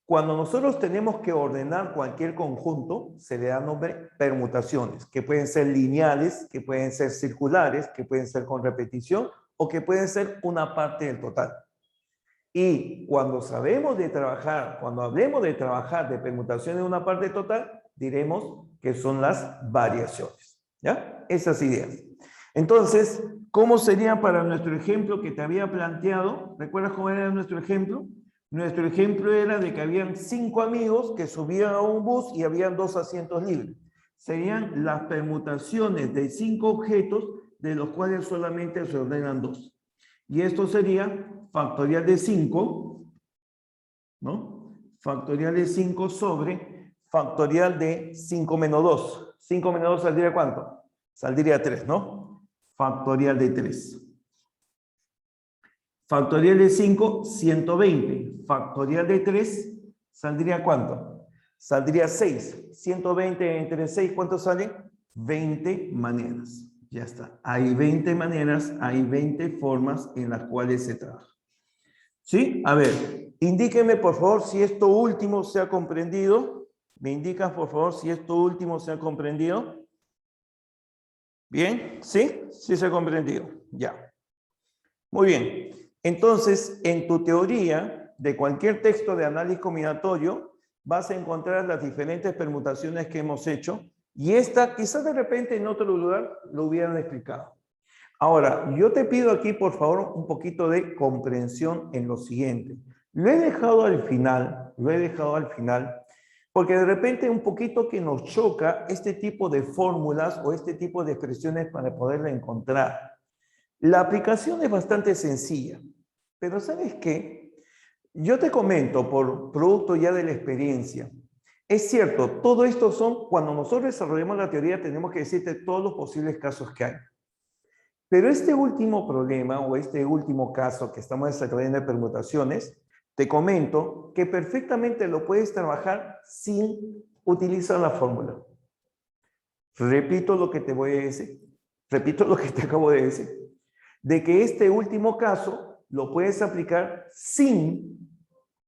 Cuando nosotros tenemos que ordenar cualquier conjunto, se le da nombre permutaciones, que pueden ser lineales, que pueden ser circulares, que pueden ser con repetición o que pueden ser una parte del total. Y cuando sabemos de trabajar, cuando hablemos de trabajar de permutaciones de una parte total, diremos que son las variaciones. ¿Ya? Esas ideas. Entonces, ¿cómo sería para nuestro ejemplo que te había planteado? ¿Recuerdas cómo era nuestro ejemplo? Nuestro ejemplo era de que habían 5 amigos que subían a un bus y habían 2 asientos libres. Serían las permutaciones de 5 objetos de los cuales solamente se ordenan 2. Y esto sería factorial de 5, ¿no? Factorial de 5 sobre factorial de 5 menos 2. 5 menos 2 saldría ¿cuánto? Saldría 3, ¿no? Factorial de 3. Factorial de 5, 120. Factorial de 3, ¿saldría cuánto? Saldría 6. 120 entre 6, ¿cuánto sale? 20 maneras. Ya está. Hay 20 maneras, hay 20 formas en las cuales se trabaja. ¿Sí? A ver, indíqueme por favor si esto último se ha comprendido. ¿Me indicas por favor si esto último se ha comprendido? ¿Bien? ¿Sí? Sí se ha comprendido. Ya. Muy bien. Entonces, en tu teoría de cualquier texto de análisis combinatorio, vas a encontrar las diferentes permutaciones que hemos hecho y esta quizás de repente en otro lugar lo hubieran explicado. Ahora, yo te pido aquí por favor un poquito de comprensión en lo siguiente. Lo he dejado al final, porque de repente un poquito que nos choca este tipo de fórmulas o este tipo de expresiones para poderla encontrar. La aplicación es bastante sencilla, pero ¿sabes qué? Yo te comento por producto ya de la experiencia. Es cierto, todo esto son, cuando nosotros desarrollamos la teoría, tenemos que decirte todos los posibles casos que hay. Pero este último problema o este último caso que estamos desarrollando de permutaciones, te comento que perfectamente lo puedes trabajar sin utilizar la fórmula. Repito lo que te voy a decir. Repito lo que te acabo de decir. De que este último caso lo puedes aplicar sin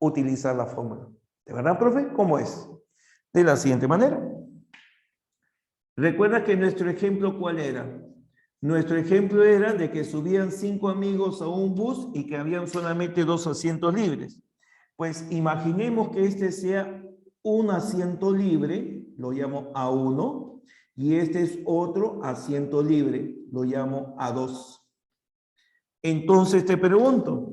utilizar la fórmula. ¿De verdad, profe? ¿Cómo es? De la siguiente manera. Recuerda que nuestro ejemplo, ¿cuál era? Nuestro ejemplo era de que subían 5 amigos a un bus y que habían solamente 2 asientos libres. Pues imaginemos que este sea un asiento libre, lo llamo A1, y este es otro asiento libre, lo llamo A2. Entonces te pregunto,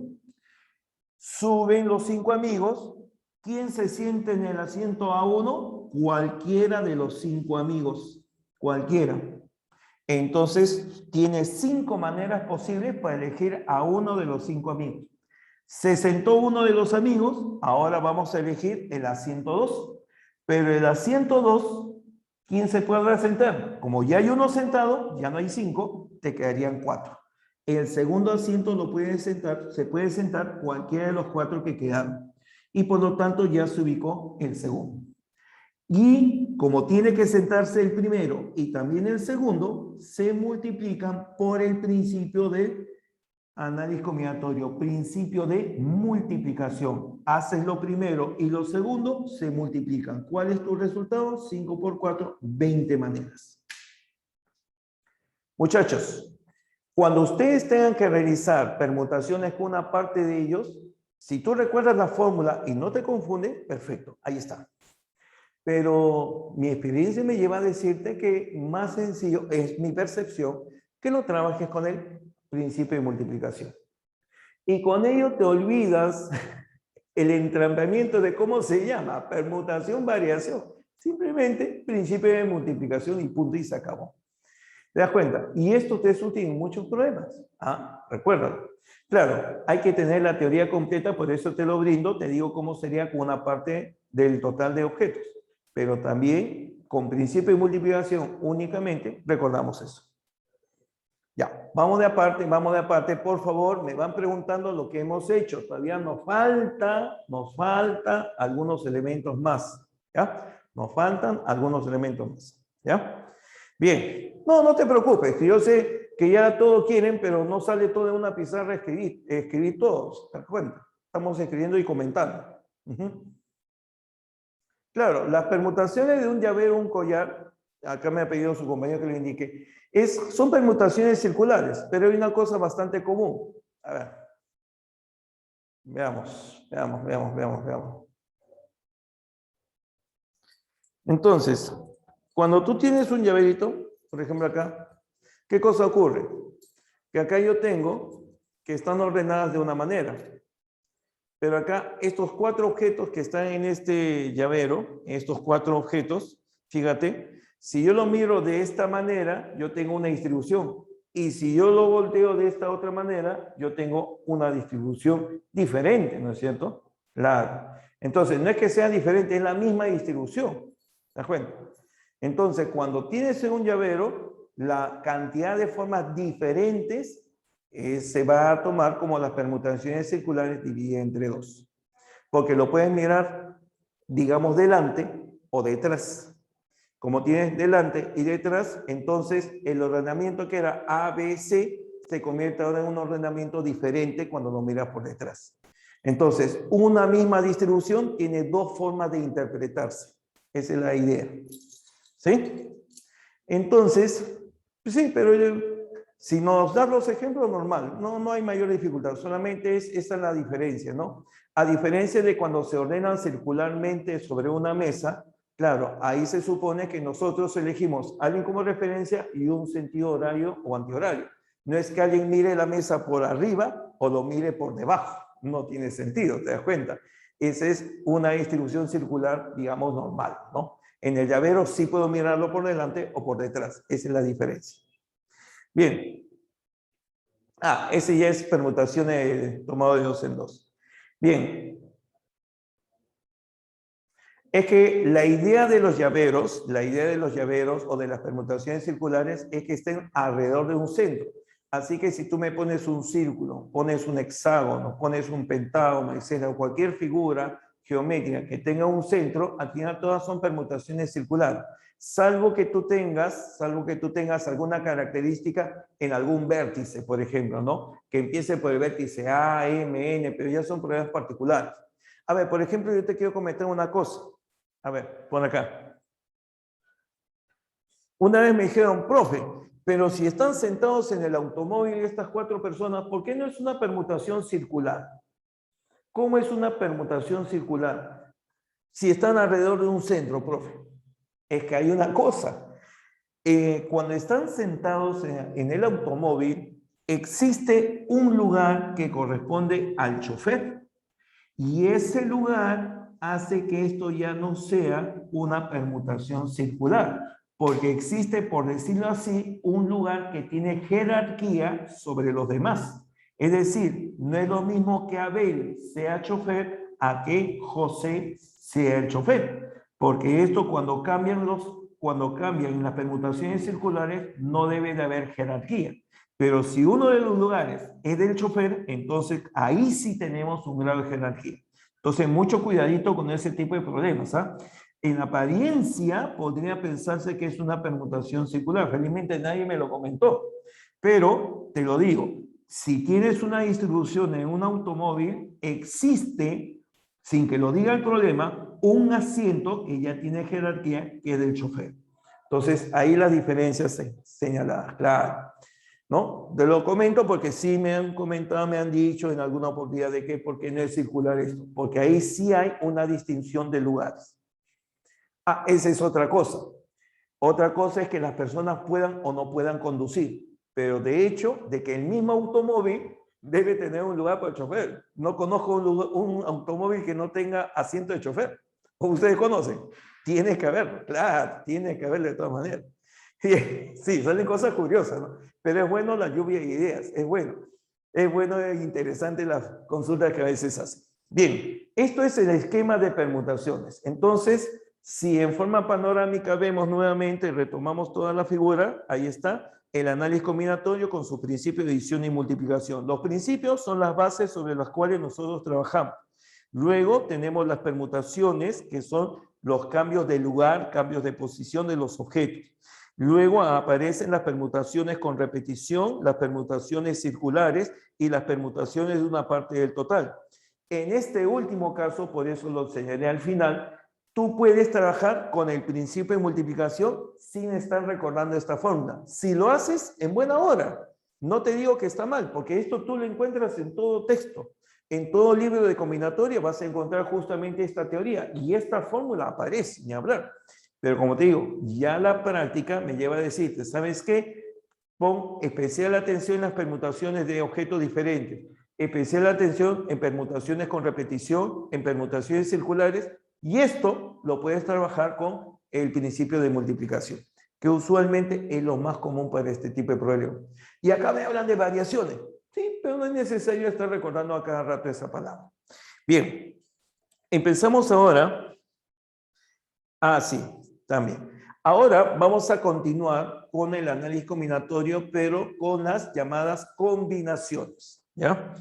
suben los 5 amigos, ¿quién se siente en el asiento A1? Cualquiera de los 5 amigos, cualquiera. Entonces, tienes 5 maneras posibles para elegir a uno de los 5 amigos. Se sentó uno de los amigos, ahora vamos a elegir el asiento 2. Pero el asiento 2, ¿quién se puede sentar? Como ya hay uno sentado, ya no hay 5, te quedarían 4. El segundo asiento lo puede sentar, se puede sentar cualquiera de los 4 que quedaron. Y por lo tanto ya se ubicó el segundo. Y como tiene que sentarse el primero y también el segundo, se multiplican por el principio de análisis combinatorio, principio de multiplicación. Haces lo primero y lo segundo, se multiplican. ¿Cuál es tu resultado? 5 por 4, 20 maneras. Muchachos, cuando ustedes tengan que realizar permutaciones con una parte de ellos, si tú recuerdas la fórmula y no te confunde, perfecto, ahí está. Pero mi experiencia me lleva a decirte que más sencillo es mi percepción que no trabajes con el principio de multiplicación. Y con ello te olvidas el entrampamiento de cómo se llama, permutación, variación. Simplemente principio de multiplicación y punto y se acabó. ¿Te das cuenta? Y esto te es útil en muchos problemas. Recuérdalo. Claro, hay que tener la teoría completa, por eso te lo brindo, te digo cómo sería con una parte del total de objetos. Pero también con principio de multiplicación únicamente recordamos eso. Ya, vamos de aparte, por favor, me van preguntando lo que hemos hecho. Todavía nos falta algunos elementos más. ¿Ya? Nos faltan algunos elementos más. ¿Ya? Bien, no te preocupes, que yo sé que ya todos quieren, pero no sale todo en una pizarra escribir todos, ¿te das cuenta? Estamos escribiendo y comentando. Claro, las permutaciones de un llavero o un collar, acá me ha pedido su compañero que lo indique, son permutaciones circulares, pero hay una cosa bastante común. A ver, veamos. Entonces, cuando tú tienes un llaverito, por ejemplo acá, ¿qué cosa ocurre? Que acá yo tengo que están ordenadas de una manera. Pero acá, estos 4 objetos que están en este llavero, estos 4 objetos, fíjate, si yo lo miro de esta manera, yo tengo una distribución. Y si yo lo volteo de esta otra manera, yo tengo una distribución diferente, ¿no es cierto? Claro. Entonces, no es que sea diferente, es la misma distribución. ¿Te das cuenta? Entonces, cuando tienes en un llavero, la cantidad de formas diferentes se va a tomar como las permutaciones circulares divididas entre 2. Porque lo puedes mirar, digamos, delante o detrás. Como tienes delante y detrás, entonces el ordenamiento que era A, B, C se convierte ahora en un ordenamiento diferente cuando lo miras por detrás. Entonces, una misma distribución tiene 2 formas de interpretarse. Esa es la idea. ¿Sí? Entonces, sí, pero si nos das los ejemplos, normal, no hay mayor dificultad, solamente esa es la diferencia, ¿no? A diferencia de cuando se ordenan circularmente sobre una mesa, claro, ahí se supone que nosotros elegimos alguien como referencia y un sentido horario o antihorario. No es que alguien mire la mesa por arriba o lo mire por debajo, no tiene sentido, ¿te das cuenta? Esa es una distribución circular, digamos, normal, ¿no? En el llavero sí puedo mirarlo por delante o por detrás, esa es la diferencia. Bien. Ese ya es permutación tomado de 2 en 2. Bien. Es que la idea de los llaveros o de las permutaciones circulares es que estén alrededor de un centro. Así que si tú me pones un círculo, pones un hexágono, pones un pentágono, etcétera, o cualquier figura geométrica que tenga un centro, al final todas son permutaciones circulares. Salvo que tú tengas alguna característica en algún vértice, por ejemplo, ¿no? Que empiece por el vértice A, M, N, pero ya son problemas particulares. A ver, por ejemplo, yo te quiero comentar una cosa. A ver, pon acá. Una vez me dijeron, profe, pero si están sentados en el automóvil estas 4 personas, ¿por qué no es una permutación circular? ¿Cómo es una permutación circular? Si están alrededor de un centro, profe. Es que hay una cosa. Cuando están sentados en el automóvil, existe un lugar que corresponde al chofer. Y ese lugar hace que esto ya no sea una permutación circular, porque existe, por decirlo así, un lugar que tiene jerarquía sobre los demás. Es decir, no es lo mismo que Abel sea chofer a que José sea el chofer, porque esto cuando cambian las permutaciones circulares no debe de haber jerarquía. Pero si uno de los lugares es del chofer, entonces ahí sí tenemos un grado de jerarquía. Entonces, mucho cuidadito con ese tipo de problemas. En apariencia, podría pensarse que es una permutación circular. Felizmente nadie me lo comentó. Pero, te lo digo, si tienes una distribución en un automóvil, existe, sin que lo diga el problema, un asiento que ya tiene jerarquía, que es del chofer. Entonces, ahí las diferencias señaladas, claro. ¿No? Te lo comento porque sí me han comentado, me han dicho en alguna oportunidad de que por qué no es circular esto, porque ahí sí hay una distinción de lugares. Ah, esa es otra cosa. Otra cosa es que las personas puedan o no puedan conducir, pero de hecho, de que el mismo automóvil debe tener un lugar para el chofer. No conozco un automóvil que no tenga asiento de chofer. ¿O ustedes conocen? Tiene que haberlo, claro, tiene que haberlo de todas maneras. Sí, salen cosas curiosas, ¿no? Pero es bueno la lluvia de ideas, es bueno. Es bueno e interesante las consultas que a veces hacen. Bien, esto es el esquema de permutaciones. Entonces, si en forma panorámica vemos nuevamente, retomamos toda la figura, ahí está, el análisis combinatorio con su principio de adición y multiplicación. Los principios son las bases sobre las cuales nosotros trabajamos. Luego tenemos las permutaciones, que son los cambios de lugar, cambios de posición de los objetos. Luego aparecen las permutaciones con repetición, las permutaciones circulares y las permutaciones de una parte del total. En este último caso, por eso lo señalé al final, tú puedes trabajar con el principio de multiplicación sin estar recordando esta fórmula. Si lo haces, en buena hora. No te digo que está mal, porque esto tú lo encuentras en todo texto. En todo libro de combinatoria vas a encontrar justamente esta teoría y esta fórmula aparece, ni hablar. Pero como te digo, ya la práctica me lleva a decirte, ¿sabes qué? Pon especial atención en las permutaciones de objetos diferentes, especial atención en permutaciones con repetición, en permutaciones circulares, y esto lo puedes trabajar con el principio de multiplicación, que usualmente es lo más común para este tipo de problemas. Y acá me hablan de variaciones, sí, pero no es necesario estar recordando a cada rato esa palabra. Bien, empezamos ahora. Ah, sí, también. Ahora vamos a continuar con el análisis combinatorio, pero con las llamadas combinaciones, ¿ya?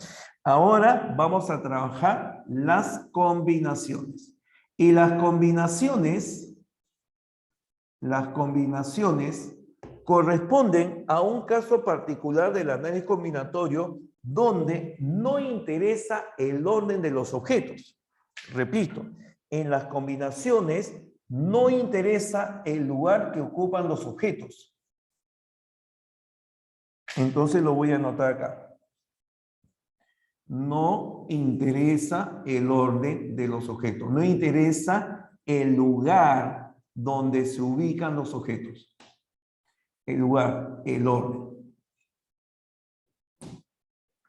Ahora vamos a trabajar las combinaciones. Y las combinaciones corresponden a un caso particular del análisis combinatorio donde no interesa el orden de los objetos. Repito, en las combinaciones no interesa el lugar que ocupan los objetos. Entonces lo voy a anotar acá. No interesa el orden de los objetos. No interesa el lugar donde se ubican los objetos. El lugar, el orden.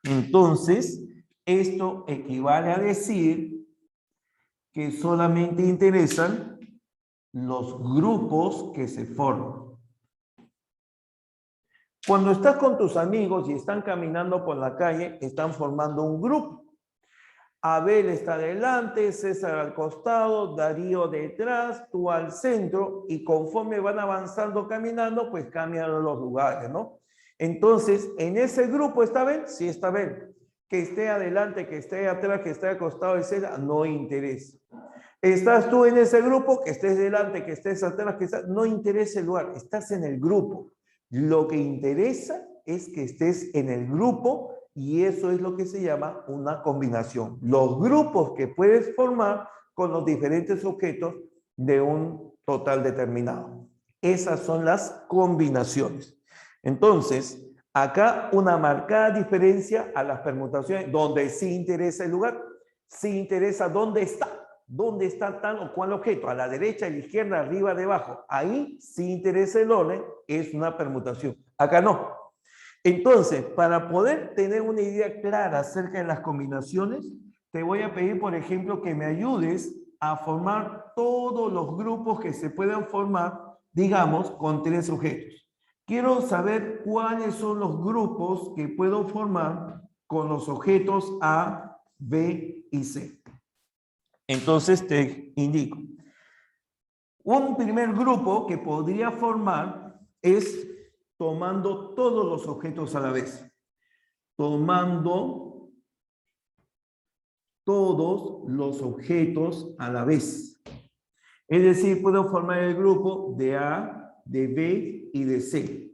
Entonces, esto equivale a decir que solamente interesan los grupos que se forman. Cuando estás con tus amigos y están caminando por la calle, están formando un grupo. Abel está delante, César al costado, Darío detrás, tú al centro, y conforme van avanzando caminando, pues cambian los lugares, ¿no? Entonces, en ese grupo está Abel, sí está Abel. Que esté adelante, que esté atrás, que esté al costado, etc., no interesa. Estás tú en ese grupo, que estés delante, que estés atrás, no interesa el lugar, estás en el grupo. Lo que interesa es que estés en el grupo y eso es lo que se llama una combinación. Los grupos que puedes formar con los diferentes objetos de un total determinado. Esas son las combinaciones. Entonces, acá una marcada diferencia a las permutaciones donde sí interesa el lugar, sí interesa dónde está. ¿Dónde está tal o cual objeto? A la derecha, a la izquierda, arriba, debajo. Ahí sí interesa el orden, es una permutación. Acá no. Entonces, para poder tener una idea clara acerca de las combinaciones, te voy a pedir, por ejemplo, que me ayudes a formar todos los grupos que se puedan formar, digamos, con 3 objetos. Quiero saber cuáles son los grupos que puedo formar con los objetos A, B y C. Entonces te indico. Un primer grupo que podría formar es tomando todos los objetos a la vez. Tomando todos los objetos a la vez. Es decir, puedo formar el grupo de A, de B y de C.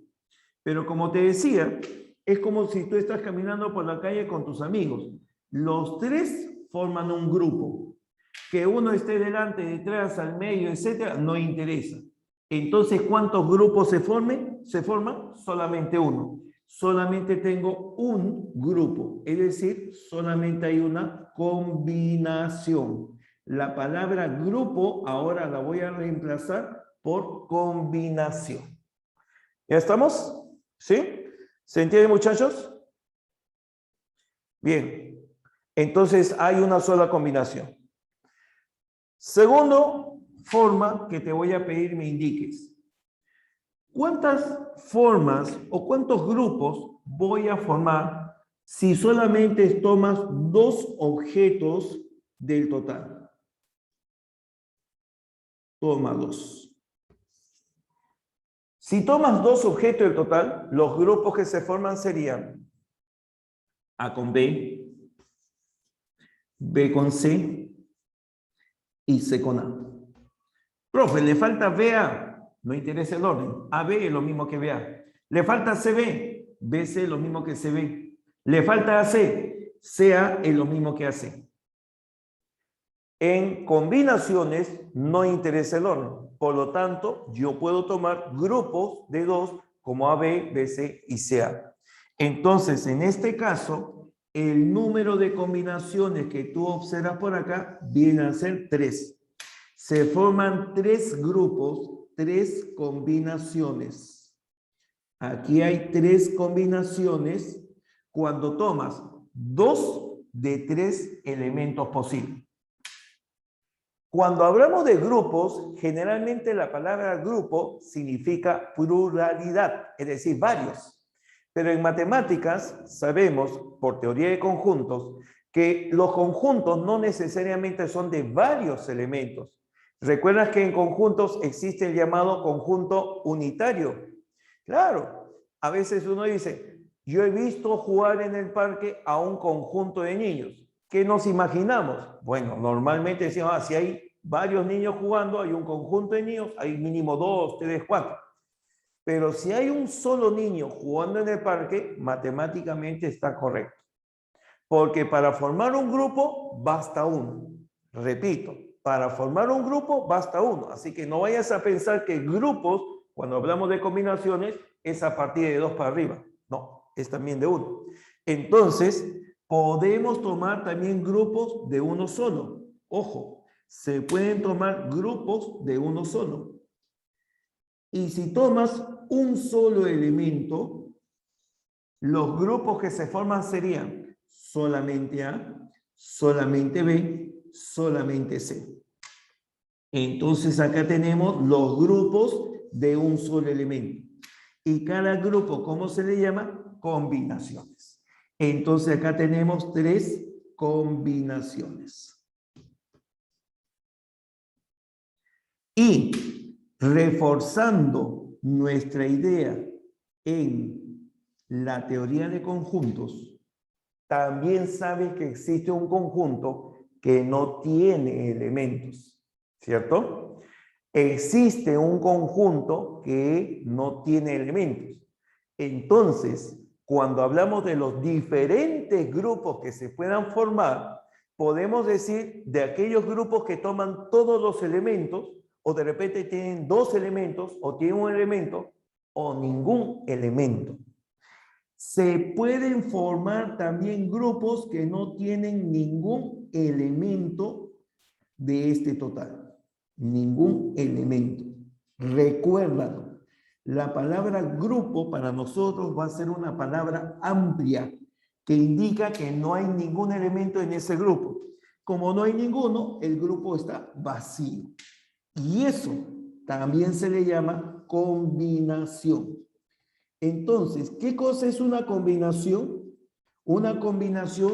Pero como te decía, es como si tú estás caminando por la calle con tus amigos. Los 3 forman un grupo. Que uno esté delante, detrás, al medio, etcétera, no interesa. Entonces, ¿cuántos grupos se forman? Solamente uno. Solamente tengo un grupo, es decir, solamente hay una combinación. La palabra grupo ahora la voy a reemplazar por combinación. ¿Ya estamos? ¿Sí? ¿Se entiende, muchachos? Bien. Entonces, hay una sola combinación. Segundo forma que te voy a pedir me indiques. ¿Cuántas formas o cuántos grupos voy a formar si solamente tomas dos objetos del total? Toma dos. Si tomas dos objetos del total, los grupos que se forman serían A con B, B con C y C con A. Profe, le falta BA. No interesa el orden. AB es lo mismo que BA. Le falta CB. BC es lo mismo que CB. Le falta AC. CA es lo mismo que AC. En combinaciones no interesa el orden. Por lo tanto, yo puedo tomar grupos de dos como AB, BC y CA. Entonces, en este caso, el número de combinaciones que tú observas por acá viene a ser 3. Se forman 3 grupos, 3 combinaciones. Aquí hay 3 combinaciones cuando tomas 2 de 3 elementos posibles. Cuando hablamos de grupos, generalmente la palabra grupo significa pluralidad, es decir, varios. Pero en matemáticas sabemos, por teoría de conjuntos, que los conjuntos no necesariamente son de varios elementos. ¿Recuerdas que en conjuntos existe el llamado conjunto unitario? Claro, a veces uno dice, yo he visto jugar en el parque a un conjunto de niños. ¿Qué nos imaginamos? Bueno, normalmente decimos, si hay varios niños jugando, hay un conjunto de niños, hay mínimo 2, 3, 4. Pero si hay un solo niño jugando en el parque, matemáticamente está correcto. Porque para formar un grupo, basta uno. Repito, para formar un grupo, basta uno. Así que no vayas a pensar que grupos, cuando hablamos de combinaciones, es a partir de 2 para arriba. No, es también de 1. Entonces, podemos tomar también grupos de uno solo. Ojo, se pueden tomar grupos de uno solo. Y si tomas un solo elemento, los grupos que se forman serían solamente A, solamente B, solamente C. Entonces acá tenemos los grupos de un solo elemento. Y cada grupo, ¿cómo se le llama? Combinaciones. Entonces acá tenemos 3 combinaciones. Y reforzando nuestra idea en la teoría de conjuntos, también sabes que existe un conjunto que no tiene elementos, ¿cierto? Existe un conjunto que no tiene elementos. Entonces, cuando hablamos de los diferentes grupos que se puedan formar, podemos decir de aquellos grupos que toman todos los elementos, o de repente tienen 2 elementos, o tienen un elemento, o ningún elemento. Se pueden formar también grupos que no tienen ningún elemento de este total. Ningún elemento. Recuérdalo. La palabra grupo para nosotros va a ser una palabra amplia que indica que no hay ningún elemento en ese grupo. Como no hay ninguno, el grupo está vacío. Y eso también se le llama combinación. Entonces, ¿qué cosa es una combinación? Una combinación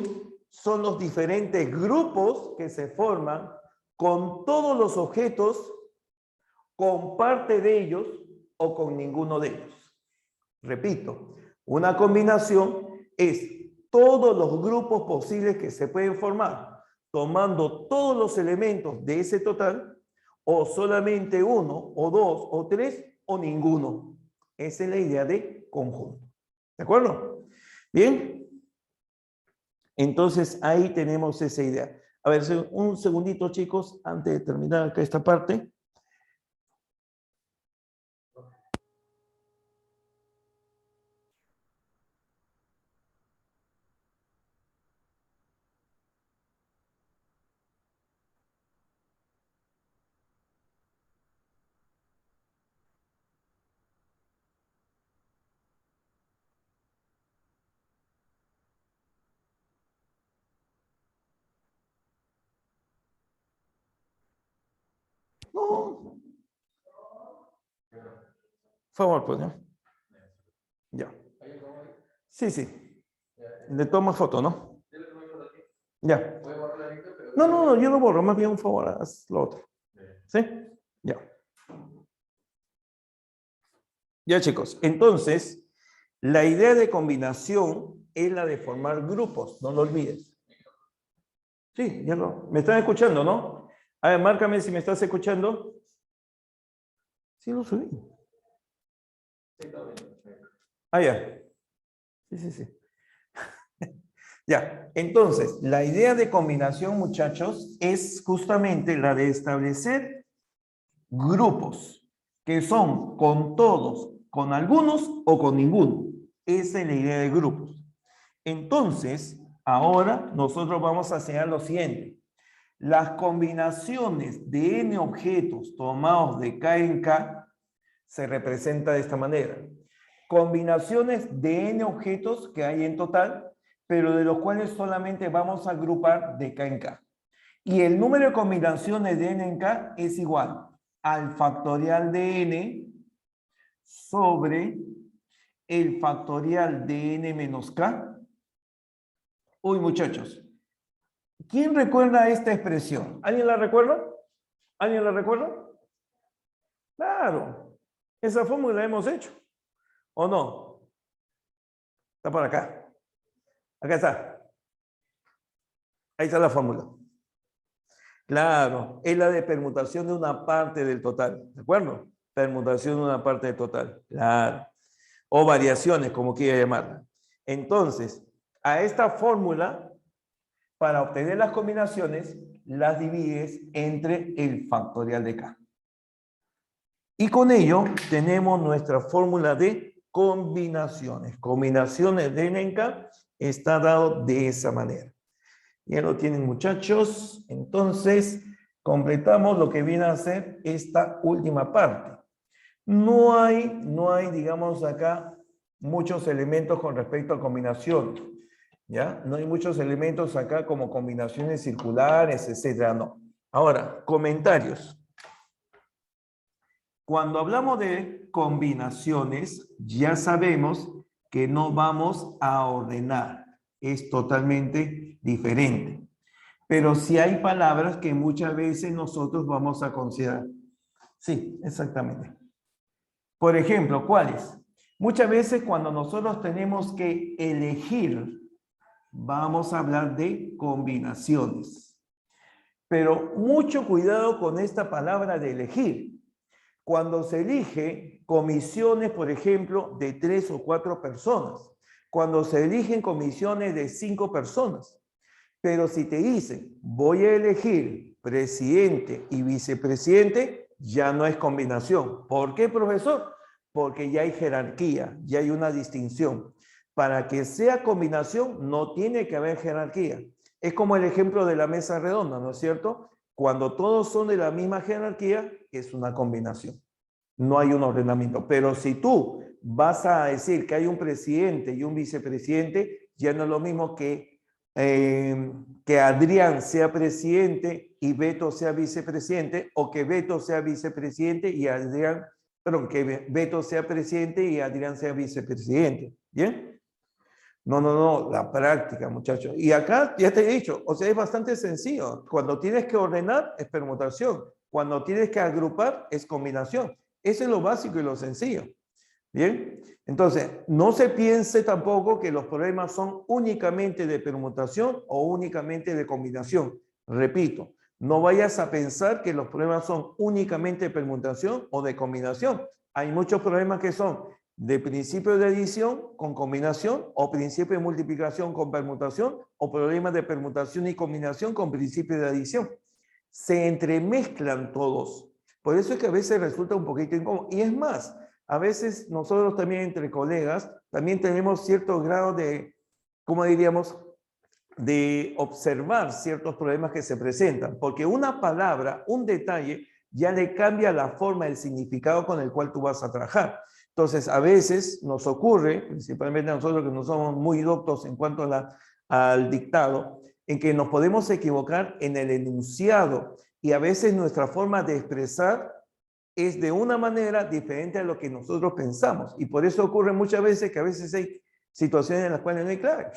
son los diferentes grupos que se forman con todos los objetos, con parte de ellos o con ninguno de ellos. Repito, una combinación es todos los grupos posibles que se pueden formar, tomando todos los elementos de ese total, o solamente uno, o 2, o 3, o ninguno. Esa es la idea de conjunto. ¿De acuerdo? Bien. Entonces, ahí tenemos esa idea. A ver, un segundito, chicos, antes de terminar acá esta parte. No. Favor, pues, ¿no? Ya. Sí, sí. Le toma foto, ¿no? Ya. No, no, no, yo lo borro, más bien un favor, haz lo otro. ¿Sí? Ya. Ya, chicos. Entonces, la idea de combinación es la de formar grupos, no lo olvides. Sí, ya no. ¿Me están escuchando, no? A ver, márcame si me estás escuchando. Sí, lo subí. Ah, ya. Sí, sí, sí. Ya, entonces, la idea de combinación, muchachos, es justamente la de establecer grupos que son con todos, con algunos o con ninguno. Esa es la idea de grupos. Entonces, ahora nosotros vamos a enseñar lo siguiente. Las combinaciones de n objetos tomados de K en K se representa de esta manera. Combinaciones de n objetos que hay en total, pero de los cuales solamente vamos a agrupar de K en K. Y el número de combinaciones de n en K es igual al factorial de n sobre el factorial de n menos K. Uy, muchachos, ¿quién recuerda esta expresión? ¿Alguien la recuerda? ¿Alguien la recuerda? Claro, esa fórmula la hemos hecho, ¿o no? Está por acá. Acá está. Ahí está la fórmula. Claro, es la de permutación de una parte del total, ¿de acuerdo? Permutación de una parte del total, claro. O variaciones, como quiera llamarla. Entonces, a esta fórmula, para obtener las combinaciones, las divides entre el factorial de K. Y con ello tenemos nuestra fórmula de combinaciones. Combinaciones de n en K está dado de esa manera. Ya lo tienen, muchachos. Entonces, completamos lo que viene a ser esta última parte. No hay, digamos acá, muchos elementos con respecto a combinaciones. ¿Ya? No hay muchos elementos acá como combinaciones circulares, etcétera, no. Ahora, comentarios. Cuando hablamos de combinaciones, ya sabemos que no vamos a ordenar. Es totalmente diferente. Pero sí hay palabras que muchas veces nosotros vamos a considerar. Sí, exactamente. Por ejemplo, ¿cuáles? Muchas veces cuando nosotros tenemos que elegir, vamos a hablar de combinaciones. Pero mucho cuidado con esta palabra de elegir. Cuando se elige comisiones, por ejemplo, de 3 o 4 personas. Cuando se eligen comisiones de 5 personas. Pero si te dicen, voy a elegir presidente y vicepresidente, ya no es combinación. ¿Por qué, profesor? Porque ya hay jerarquía, ya hay una distinción. Para que sea combinación, no tiene que haber jerarquía. Es como el ejemplo de la mesa redonda, ¿no es cierto? Cuando todos son de la misma jerarquía, es una combinación. No hay un ordenamiento. Pero si tú vas a decir que hay un presidente y un vicepresidente, ya no es lo mismo que Adrián sea presidente y Beto sea vicepresidente, o que Beto sea vicepresidente y Adrián, perdón, que Beto sea presidente y Adrián sea vicepresidente. ¿Bien? No, no, no, la práctica, muchachos. Y acá ya te he dicho, o sea, es bastante sencillo. Cuando tienes que ordenar, es permutación. Cuando tienes que agrupar, es combinación. Eso es lo básico y lo sencillo. Bien, entonces, no se piense tampoco que los problemas son únicamente de permutación o únicamente de combinación. Repito, no vayas a pensar que los problemas son únicamente de permutación o de combinación. Hay muchos problemas que son de principio de adición con combinación, o principio de multiplicación con permutación, o problemas de permutación y combinación con principio de adición. Se entremezclan todos. Por eso es que a veces resulta un poquito incómodo. Y es más, a veces nosotros también entre colegas también tenemos cierto grado de, ¿cómo diríamos?, de observar ciertos problemas que se presentan, porque una palabra, un detalle, ya le cambia la forma, el significado con el cual tú vas a trabajar. Entonces, a veces nos ocurre, principalmente a nosotros que no somos muy doctos en cuanto al dictado, en que nos podemos equivocar en el enunciado, Y a veces nuestra forma de expresar es de una manera diferente a lo que nosotros pensamos. Y por eso ocurre muchas veces que a veces hay situaciones en las cuales no hay clave,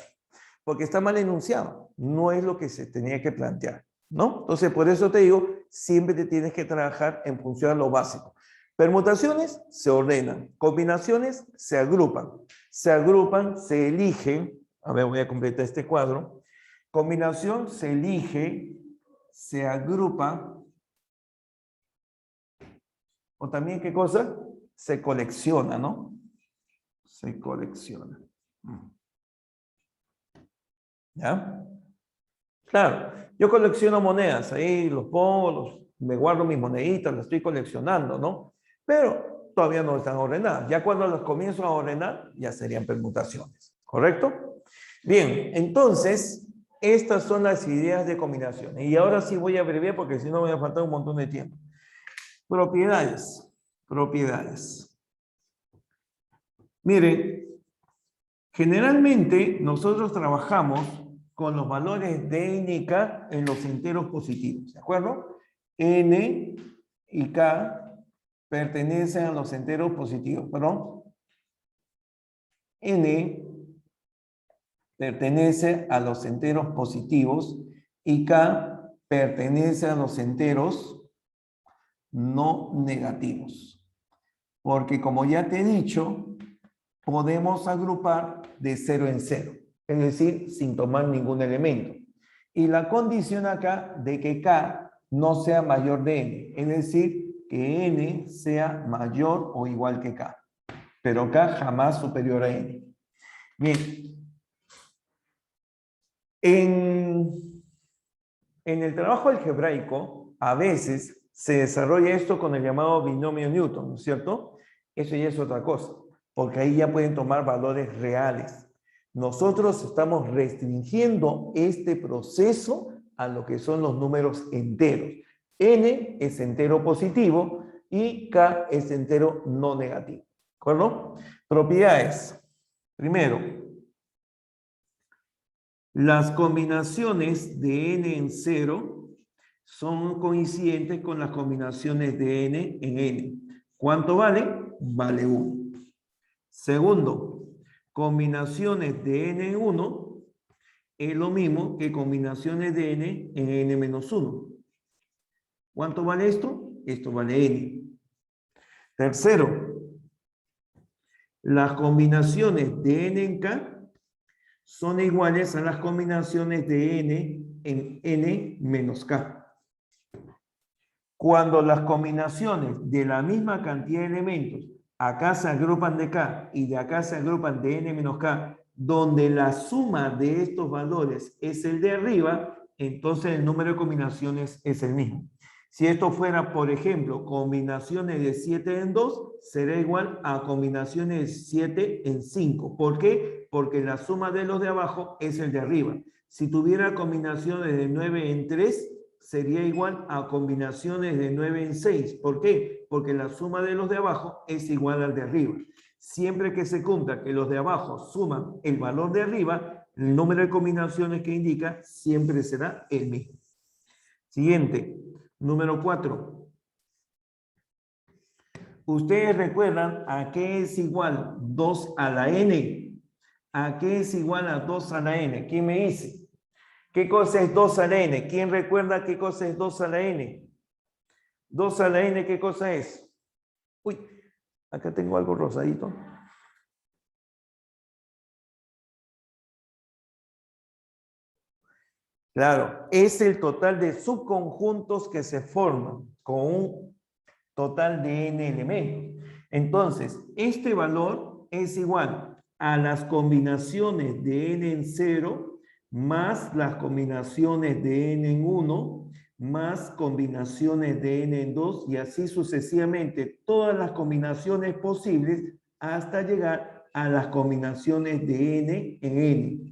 porque está mal enunciado. No es lo que se tenía que plantear, ¿no? Entonces, por eso te digo, siempre te tienes que trabajar en función a lo básico. Permutaciones se ordenan, combinaciones se agrupan, se eligen. A ver, voy a completar este cuadro. Combinación se elige, se agrupa, o también, ¿qué cosa? Se colecciona, ¿no? Se colecciona. ¿Ya? Claro, yo colecciono monedas, ahí los pongo, me guardo mis moneditas, las estoy coleccionando, ¿no? Pero todavía no están ordenadas. Ya cuando las comienzo a ordenar, ya serían permutaciones, ¿correcto? Bien, entonces, estas son las ideas de combinación. Y ahora sí voy a abreviar porque si no me va a faltar un montón de tiempo. Propiedades. Propiedades. Miren, generalmente nosotros trabajamos con los valores de n y k en los enteros positivos, ¿de acuerdo? N y k pertenecen a los enteros positivos, perdón. N pertenece a los enteros positivos y k pertenece a los enteros no negativos. Porque como ya te he dicho, podemos agrupar de 0 en 0, es decir, sin tomar ningún elemento. Y la condición acá de que k no sea mayor de n, es decir, que n sea mayor o igual que k, pero k jamás superior a n. Bien, en el trabajo algebraico, a veces se desarrolla esto con el llamado binomio Newton, ¿no es cierto? Eso ya es otra cosa, porque ahí ya pueden tomar valores reales. Nosotros estamos restringiendo este proceso a lo que son los números enteros. N es entero positivo y K es entero no negativo. ¿De acuerdo? Propiedades. Primero, las combinaciones de n en 0 son coincidentes con las combinaciones de n en n. ¿Cuánto vale? Vale 1. Segundo, combinaciones de n en 1 es lo mismo que combinaciones de n en n menos 1. ¿Cuánto vale esto? Esto vale n. Tercero, las combinaciones de n en k son iguales a las combinaciones de n en n menos k. Cuando las combinaciones de la misma cantidad de elementos acá se agrupan de k y de acá se agrupan de n menos k, donde la suma de estos valores es el de arriba, entonces el número de combinaciones es el mismo. Si esto fuera, por ejemplo, combinaciones de 7 en 2, será igual a combinaciones de 7 en 5. ¿Por qué? Porque la suma de los de abajo es el de arriba. Si tuviera combinaciones de 9 en 3, sería igual a combinaciones de 9 en 6. ¿Por qué? Porque la suma de los de abajo es igual al de arriba. Siempre que se cumpla que los de abajo suman el valor de arriba, el número de combinaciones que indica siempre será el mismo. Siguiente, número 4. ¿Ustedes recuerdan a qué es igual 2 a la n? ¿A qué es igual a 2 a la n? ¿Quién me dice? ¿Qué cosa es 2 a la n? ¿Quién recuerda qué cosa es 2 a la n? 2 a la n, ¿qué cosa es? Uy, acá tengo algo rosadito. Claro, es el total de subconjuntos que se forman con un total de n elementos. Entonces, este valor es igual a las combinaciones de n en 0 más las combinaciones de n en 1 más combinaciones de n en 2 y así sucesivamente todas las combinaciones posibles hasta llegar a las combinaciones de n en n.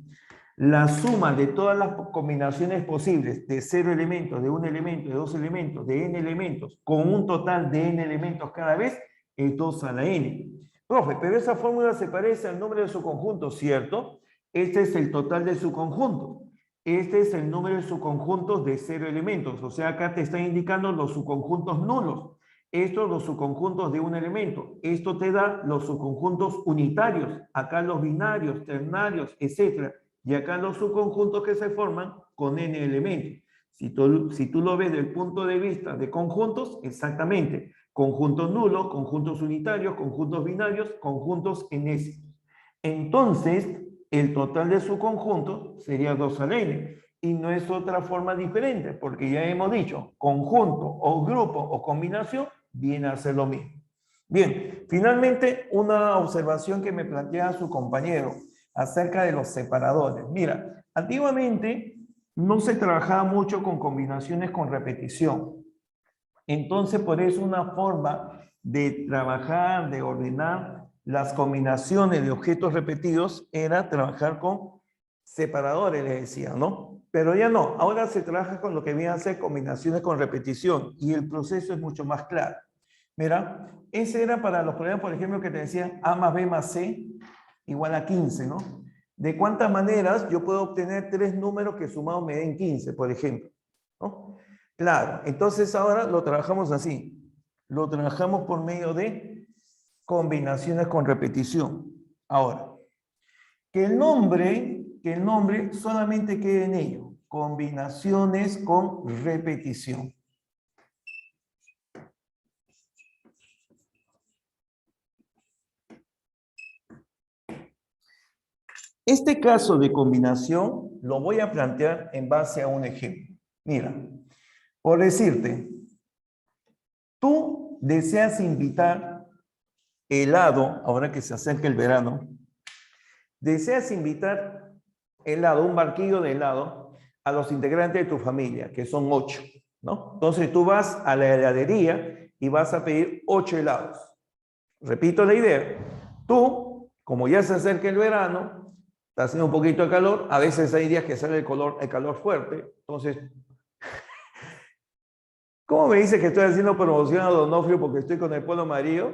La suma de todas las combinaciones posibles de 0 elementos, de 1 elemento, de 2 elementos, de n elementos, con un total de n elementos cada vez, es 2 a la n. Profe, pero esa fórmula se parece al nombre de su conjunto, ¿cierto? Este es el total de su conjunto. Este es el número de subconjuntos de 0 elementos. O sea, acá te está indicando los subconjuntos nulos. Estos los subconjuntos de un elemento. Esto te da los subconjuntos unitarios. Acá los binarios, ternarios, etc. Y acá los subconjuntos que se forman con n elementos. Si tú lo ves desde el punto de vista de conjuntos, exactamente. Conjuntos nulos, conjuntos unitarios, conjuntos binarios, conjuntos enésicos. Entonces, el total de su conjunto sería 2 al n. Y no es otra forma diferente, porque ya hemos dicho, conjunto o grupo o combinación viene a ser lo mismo. Bien, finalmente una observación que me plantea su compañero acerca de los separadores. Mira, antiguamente no se trabajaba mucho con combinaciones con repetición. Entonces, por eso una forma de trabajar, de ordenar las combinaciones de objetos repetidos era trabajar con separadores, les decía, ¿no? Pero ya no, ahora se trabaja con lo que viene a ser combinaciones con repetición y el proceso es mucho más claro. Mira, ese era para los problemas, por ejemplo, que te decían A más B más C igual a 15, ¿no? ¿De cuántas maneras yo puedo obtener 3 números que sumados me den 15, por ejemplo? ¿No? Claro, entonces ahora lo trabajamos así. Lo trabajamos por medio de combinaciones con repetición. Ahora, que el nombre solamente quede en ello. Combinaciones con repetición. Este caso de combinación lo voy a plantear en base a un ejemplo. Mira, por decirte, tú deseas invitar helado, ahora que se acerca el verano, deseas invitar helado, un barquillo de helado, a los integrantes de tu familia, que son 8, ¿no? Entonces tú vas a la heladería y vas a pedir 8 helados. Repito la idea. Tú, como ya se acerca el verano, está haciendo un poquito de calor, a veces hay días que sale el calor fuerte, entonces, ¿cómo me dice que estoy haciendo promoción a Donofrio porque estoy con el polo amarillo?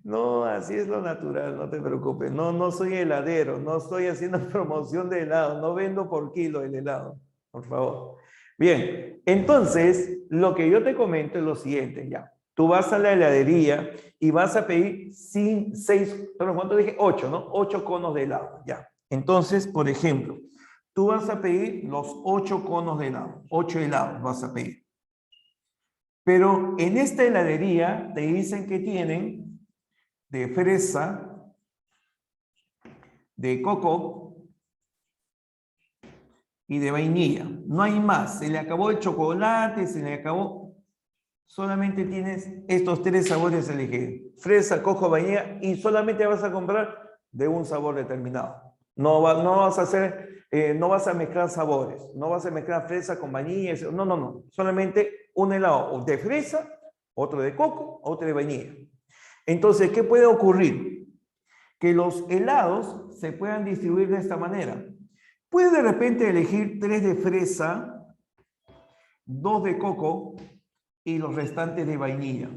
No, así es lo natural, no te preocupes. No, no soy heladero, no estoy haciendo promoción de helado, no vendo por kilo el helado, por favor. Bien, entonces, lo que yo te comento es lo siguiente, ya. Tú vas a la heladería y vas a pedir 6, ¿cuánto dije? 8, ¿no? 8 conos de helado, ya. Entonces, por ejemplo, tú vas a pedir los 8 conos de helado, 8 helados vas a pedir. Pero en esta heladería te dicen que tienen de fresa, de coco y de vainilla. No hay más. Se le acabó el chocolate, se le acabó. Solamente tienes estos 3 sabores a elegir. Fresa, coco, vainilla y solamente vas a comprar de un sabor determinado. No vas a hacer, no vas a mezclar sabores. No vas a mezclar fresa con vainilla. No, no, no. Solamente un helado de fresa, otro de coco, otro de vainilla. Entonces, ¿qué puede ocurrir? Que los helados se puedan distribuir de esta manera. Puedes de repente elegir 3 de fresa, 2 de coco y los restantes de vainilla.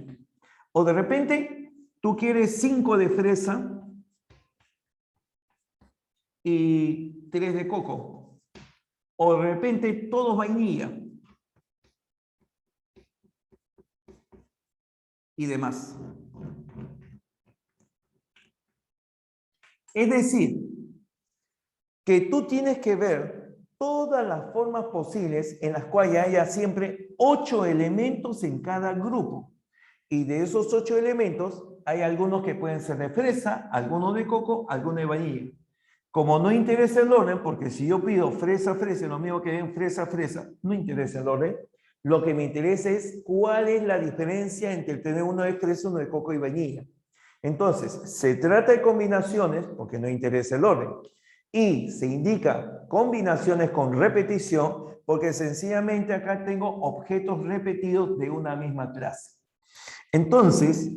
O de repente tú quieres 5 de fresa y 3 de coco. O de repente todos vainilla y demás. Es decir, que tú tienes que ver todas las formas posibles en las cuales haya siempre 8 elementos en cada grupo. Y de esos 8 elementos, hay algunos que pueden ser de fresa, algunos de coco, algunos de vainilla. Como no interesa el orden, porque si yo pido fresa, fresa, lo mismo que den fresa, fresa, no interesa el orden. Lo que me interesa es cuál es la diferencia entre tener uno de fresa, uno de coco y vainilla. Entonces, se trata de combinaciones, porque no interesa el orden. Y se indica combinaciones con repetición, porque sencillamente acá tengo objetos repetidos de una misma clase. Entonces,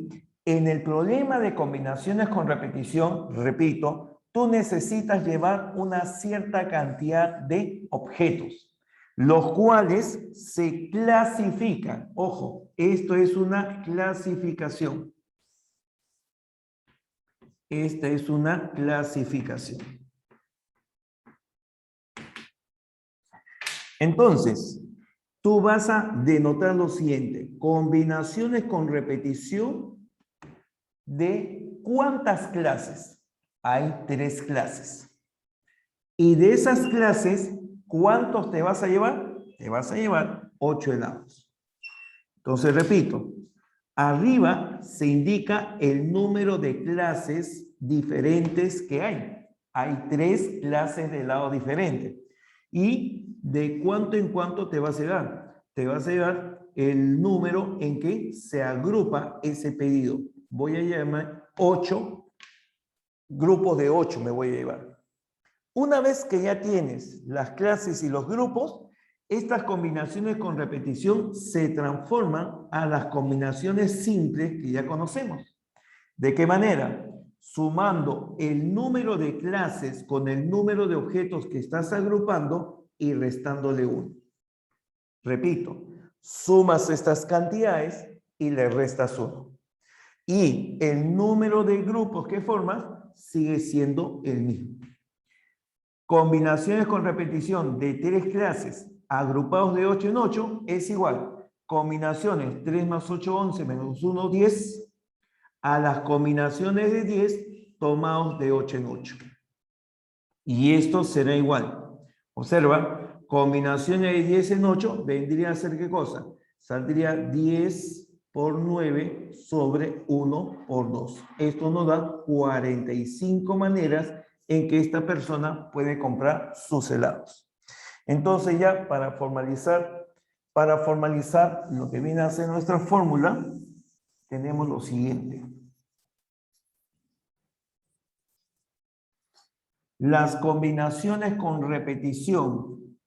en el problema de combinaciones con repetición, repito, tú necesitas llevar una cierta cantidad de objetos, los cuales se clasifican. Ojo, esto es una clasificación. Esta es una clasificación. Entonces, tú vas a denotar lo siguiente. Combinaciones con repetición de ¿cuántas clases? Hay 3 clases. Y de esas clases, ¿cuántos te vas a llevar? Te vas a llevar 8 helados. Entonces, repito, arriba se indica el número de clases diferentes que hay. Hay 3 clases de helado diferentes. ¿Y de cuánto en cuánto te vas a llevar? Te vas a llevar el número en que se agrupa ese pedido. Voy a llamar 8, grupos de 8 me voy a llevar. Una vez que ya tienes las clases y los grupos, estas combinaciones con repetición se transforman a las combinaciones simples que ya conocemos. ¿De qué manera? Sumando el número de clases con el número de objetos que estás agrupando y restándole 1. Repito, sumas estas cantidades y le restas 1. Y el número de grupos que formas sigue siendo el mismo. Combinaciones con repetición de 3 clases agrupados de 8 en 8 es igual. Combinaciones 3 más 8, 11 menos 1, 10 a las combinaciones de 10 tomados de 8 en 8. Y esto será igual. Observa, combinaciones de 10 en 8 vendría a ser ¿qué cosa? Saldría 10 por 9 sobre 1 por 2. Esto nos da 45 maneras en que esta persona puede comprar sus helados. Entonces ya para formalizar lo que viene a ser nuestra fórmula, tenemos lo siguiente. Las combinaciones con repetición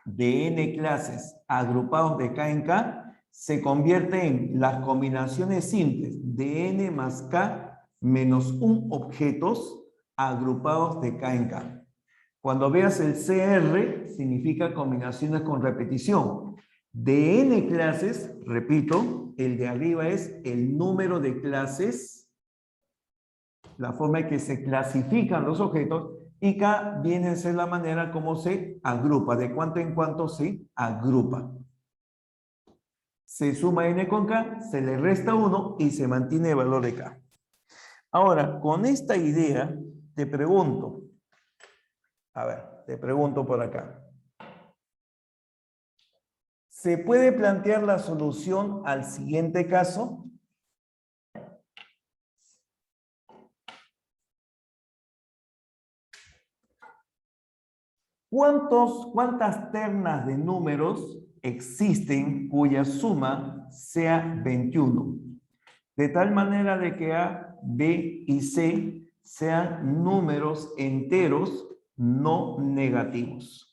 de n clases agrupados de k en k se convierten en las combinaciones simples de n más k menos 1 objetos agrupados de k en k. Cuando veas el CR, significa combinaciones con repetición. De n clases, repito, el de arriba es el número de clases, la forma en que se clasifican los objetos, y K viene a ser la manera como se agrupa, de cuánto en cuánto se agrupa. Se suma n con K, se le resta 1 y se mantiene el valor de K. Ahora, con esta idea, te pregunto, te pregunto por acá. ¿Se puede plantear la solución al siguiente caso? ¿Cuántas ternas de números existen cuya suma sea 21? De tal manera de que A, B y C sean números enteros no negativos.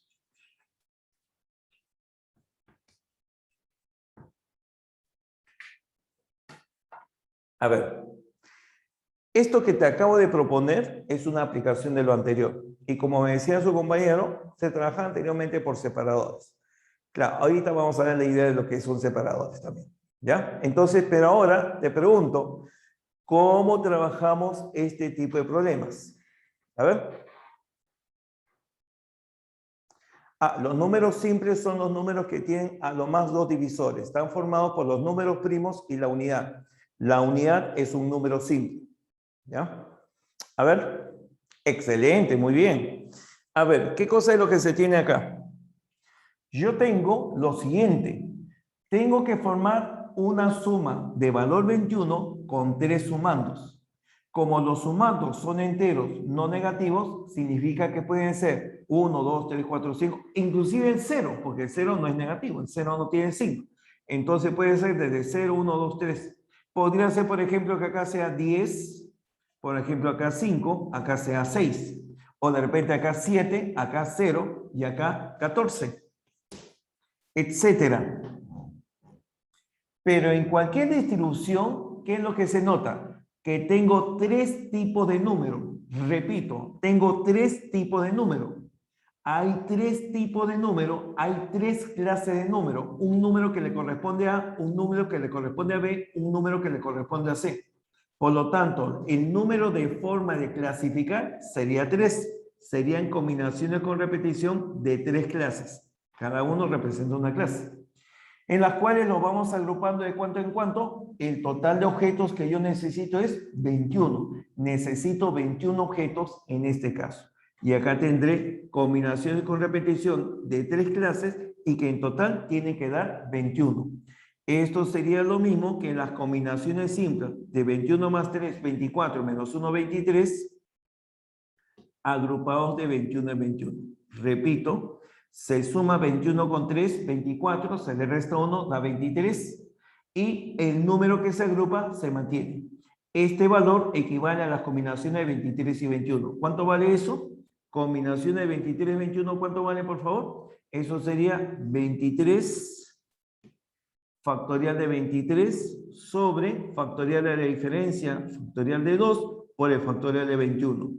A ver, esto que te acabo de proponer es una aplicación de lo anterior. Y como me decía su compañero, se trabajaba anteriormente por separadores. Claro, ahorita vamos a ver la idea de lo que son separadores también. ¿Ya? Entonces, pero ahora te pregunto, ¿cómo trabajamos este tipo de problemas? A ver. Los números simples son los números que tienen a lo más 2 divisores. Están formados por los números primos y la unidad. La unidad es un número simple. ¿Ya? A ver. Excelente, muy bien. A ver, ¿qué cosa es lo que se tiene acá? Yo tengo lo siguiente. Tengo que formar una suma de valor 21 con 3 sumandos. Como los sumandos son enteros no negativos, significa que pueden ser 1, 2, 3, 4, 5, inclusive el 0, porque el 0 no es negativo, el 0 no tiene signo. Entonces puede ser desde 0, 1, 2, 3. Podría ser, por ejemplo, que acá sea 10, por ejemplo, acá 5, acá sea 6. O de repente acá 7, acá 0 y acá 14, etcétera. Pero en cualquier distribución, ¿qué es lo que se nota? Que tengo 3 tipos de número. Repito, tengo 3 tipos de número. Hay 3 tipos de número, hay 3 clases de número. Un número que le corresponde a A, un número que le corresponde a B, un número que le corresponde a C. Por lo tanto, el número de forma de clasificar sería 3. Serían combinaciones con repetición de 3 clases. Cada uno representa una clase. En las cuales lo vamos agrupando de cuánto en cuánto. El total de objetos que yo necesito es 21. Necesito 21 objetos en este caso. Y acá tendré combinaciones con repetición de 3 clases y que en total tiene que dar 21. Esto sería lo mismo que las combinaciones simples de 21 más 3, 24, menos 1, 23, agrupados de 21 en 21. Repito, se suma 21 con 3, 24, se le resta 1, da 23, y el número que se agrupa se mantiene. Este valor equivale a las combinaciones de 23 y 21. ¿Cuánto vale eso? Combinaciones de 23 y 21, ¿cuánto vale, por favor? Eso sería 23 factorial de 23 sobre factorial de la diferencia, factorial de 2 por el factorial de 21.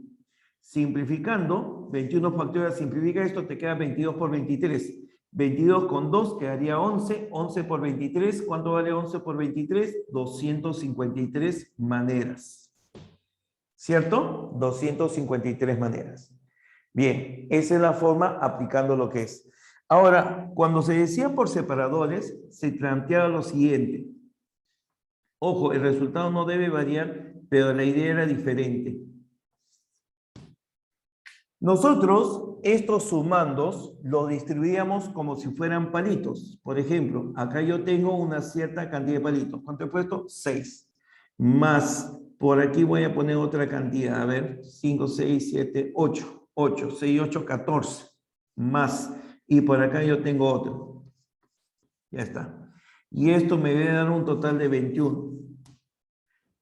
Simplificando, 21 factorial simplifica esto, te queda 22 por 23. 22 con 2 quedaría 11. 11 por 23, ¿cuánto vale 11 por 23? 253 maneras. ¿Cierto? 253 maneras. Bien, esa es la forma aplicando lo que es. Ahora, cuando se decía por separadores, se planteaba lo siguiente. Ojo, el resultado no debe variar, pero la idea era diferente. Nosotros estos sumandos los distribuíamos como si fueran palitos. Por ejemplo, acá yo tengo una cierta cantidad de palitos. ¿Cuánto he puesto? 6. Más, por aquí voy a poner otra cantidad. A ver, 5, 6, 7, 8. 8, 6, 8, 14. Más. Y por acá yo tengo otro. Ya está. Y esto me va a dar un total de 21.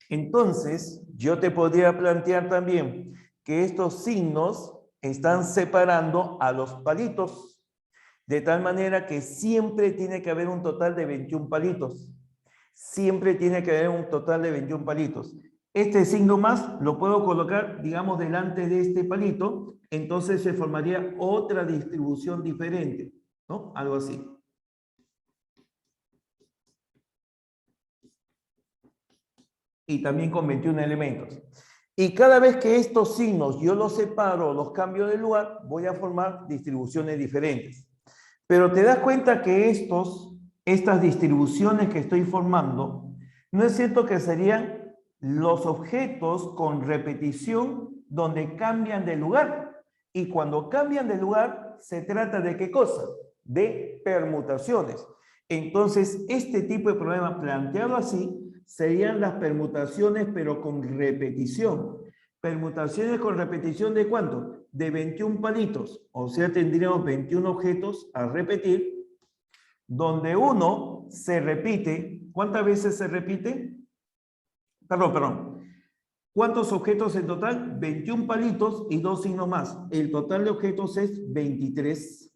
Entonces, yo te podría plantear también que estos signos están separando a los palitos, de tal manera que siempre tiene que haber un total de 21 palitos. Siempre tiene que haber un total de 21 palitos. Este signo más lo puedo colocar, digamos, delante de este palito, entonces se formaría otra distribución diferente, ¿no? Algo así. Y también con 21 elementos. Y cada vez que estos signos yo los separo, los cambio de lugar, voy a formar distribuciones diferentes. Pero te das cuenta que estas distribuciones que estoy formando, no es cierto que serían los objetos con repetición donde cambian de lugar. Y cuando cambian de lugar, se trata de ¿qué cosa? De permutaciones. Entonces, este tipo de problema planteado así, serían las permutaciones, pero con repetición. Permutaciones con repetición ¿de cuánto? De 21 palitos. O sea, tendríamos 21 objetos a repetir, donde uno se repite. ¿Cuántas veces se repite? Perdón. ¿Cuántos objetos en total? 21 palitos y 2 signos más. El total de objetos es 23.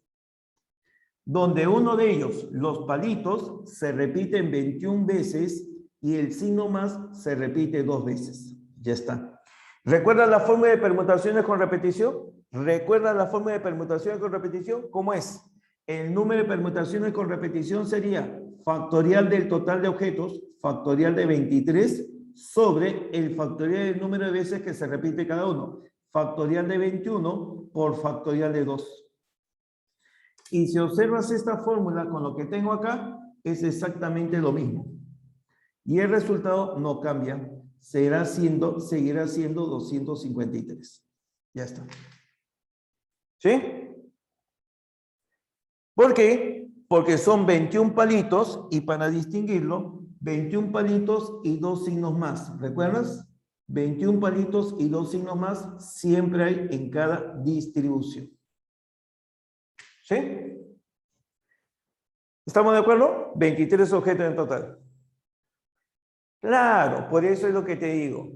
Donde uno de ellos, los palitos, se repiten 21 veces y el signo más se repite 2 veces. Ya está. ¿Recuerdan la fórmula de permutaciones con repetición? ¿Recuerdan la fórmula de permutaciones con repetición? ¿Cómo es? El número de permutaciones con repetición sería factorial del total de objetos, factorial de 23, sobre el factorial del número de veces que se repite cada uno. Factorial de 21 por factorial de 2. Y si observas esta fórmula con lo que tengo acá, es exactamente lo mismo. Y el resultado no cambia. Seguirá siendo 253. Ya está. ¿Sí? ¿Por qué? Porque son 21 palitos y para distinguirlo, 21 palitos y 2 signos más. ¿Recuerdas? 21 palitos y 2 signos más siempre hay en cada distribución. ¿Sí? ¿Estamos de acuerdo? 23 objetos en total. Claro, por eso es lo que te digo.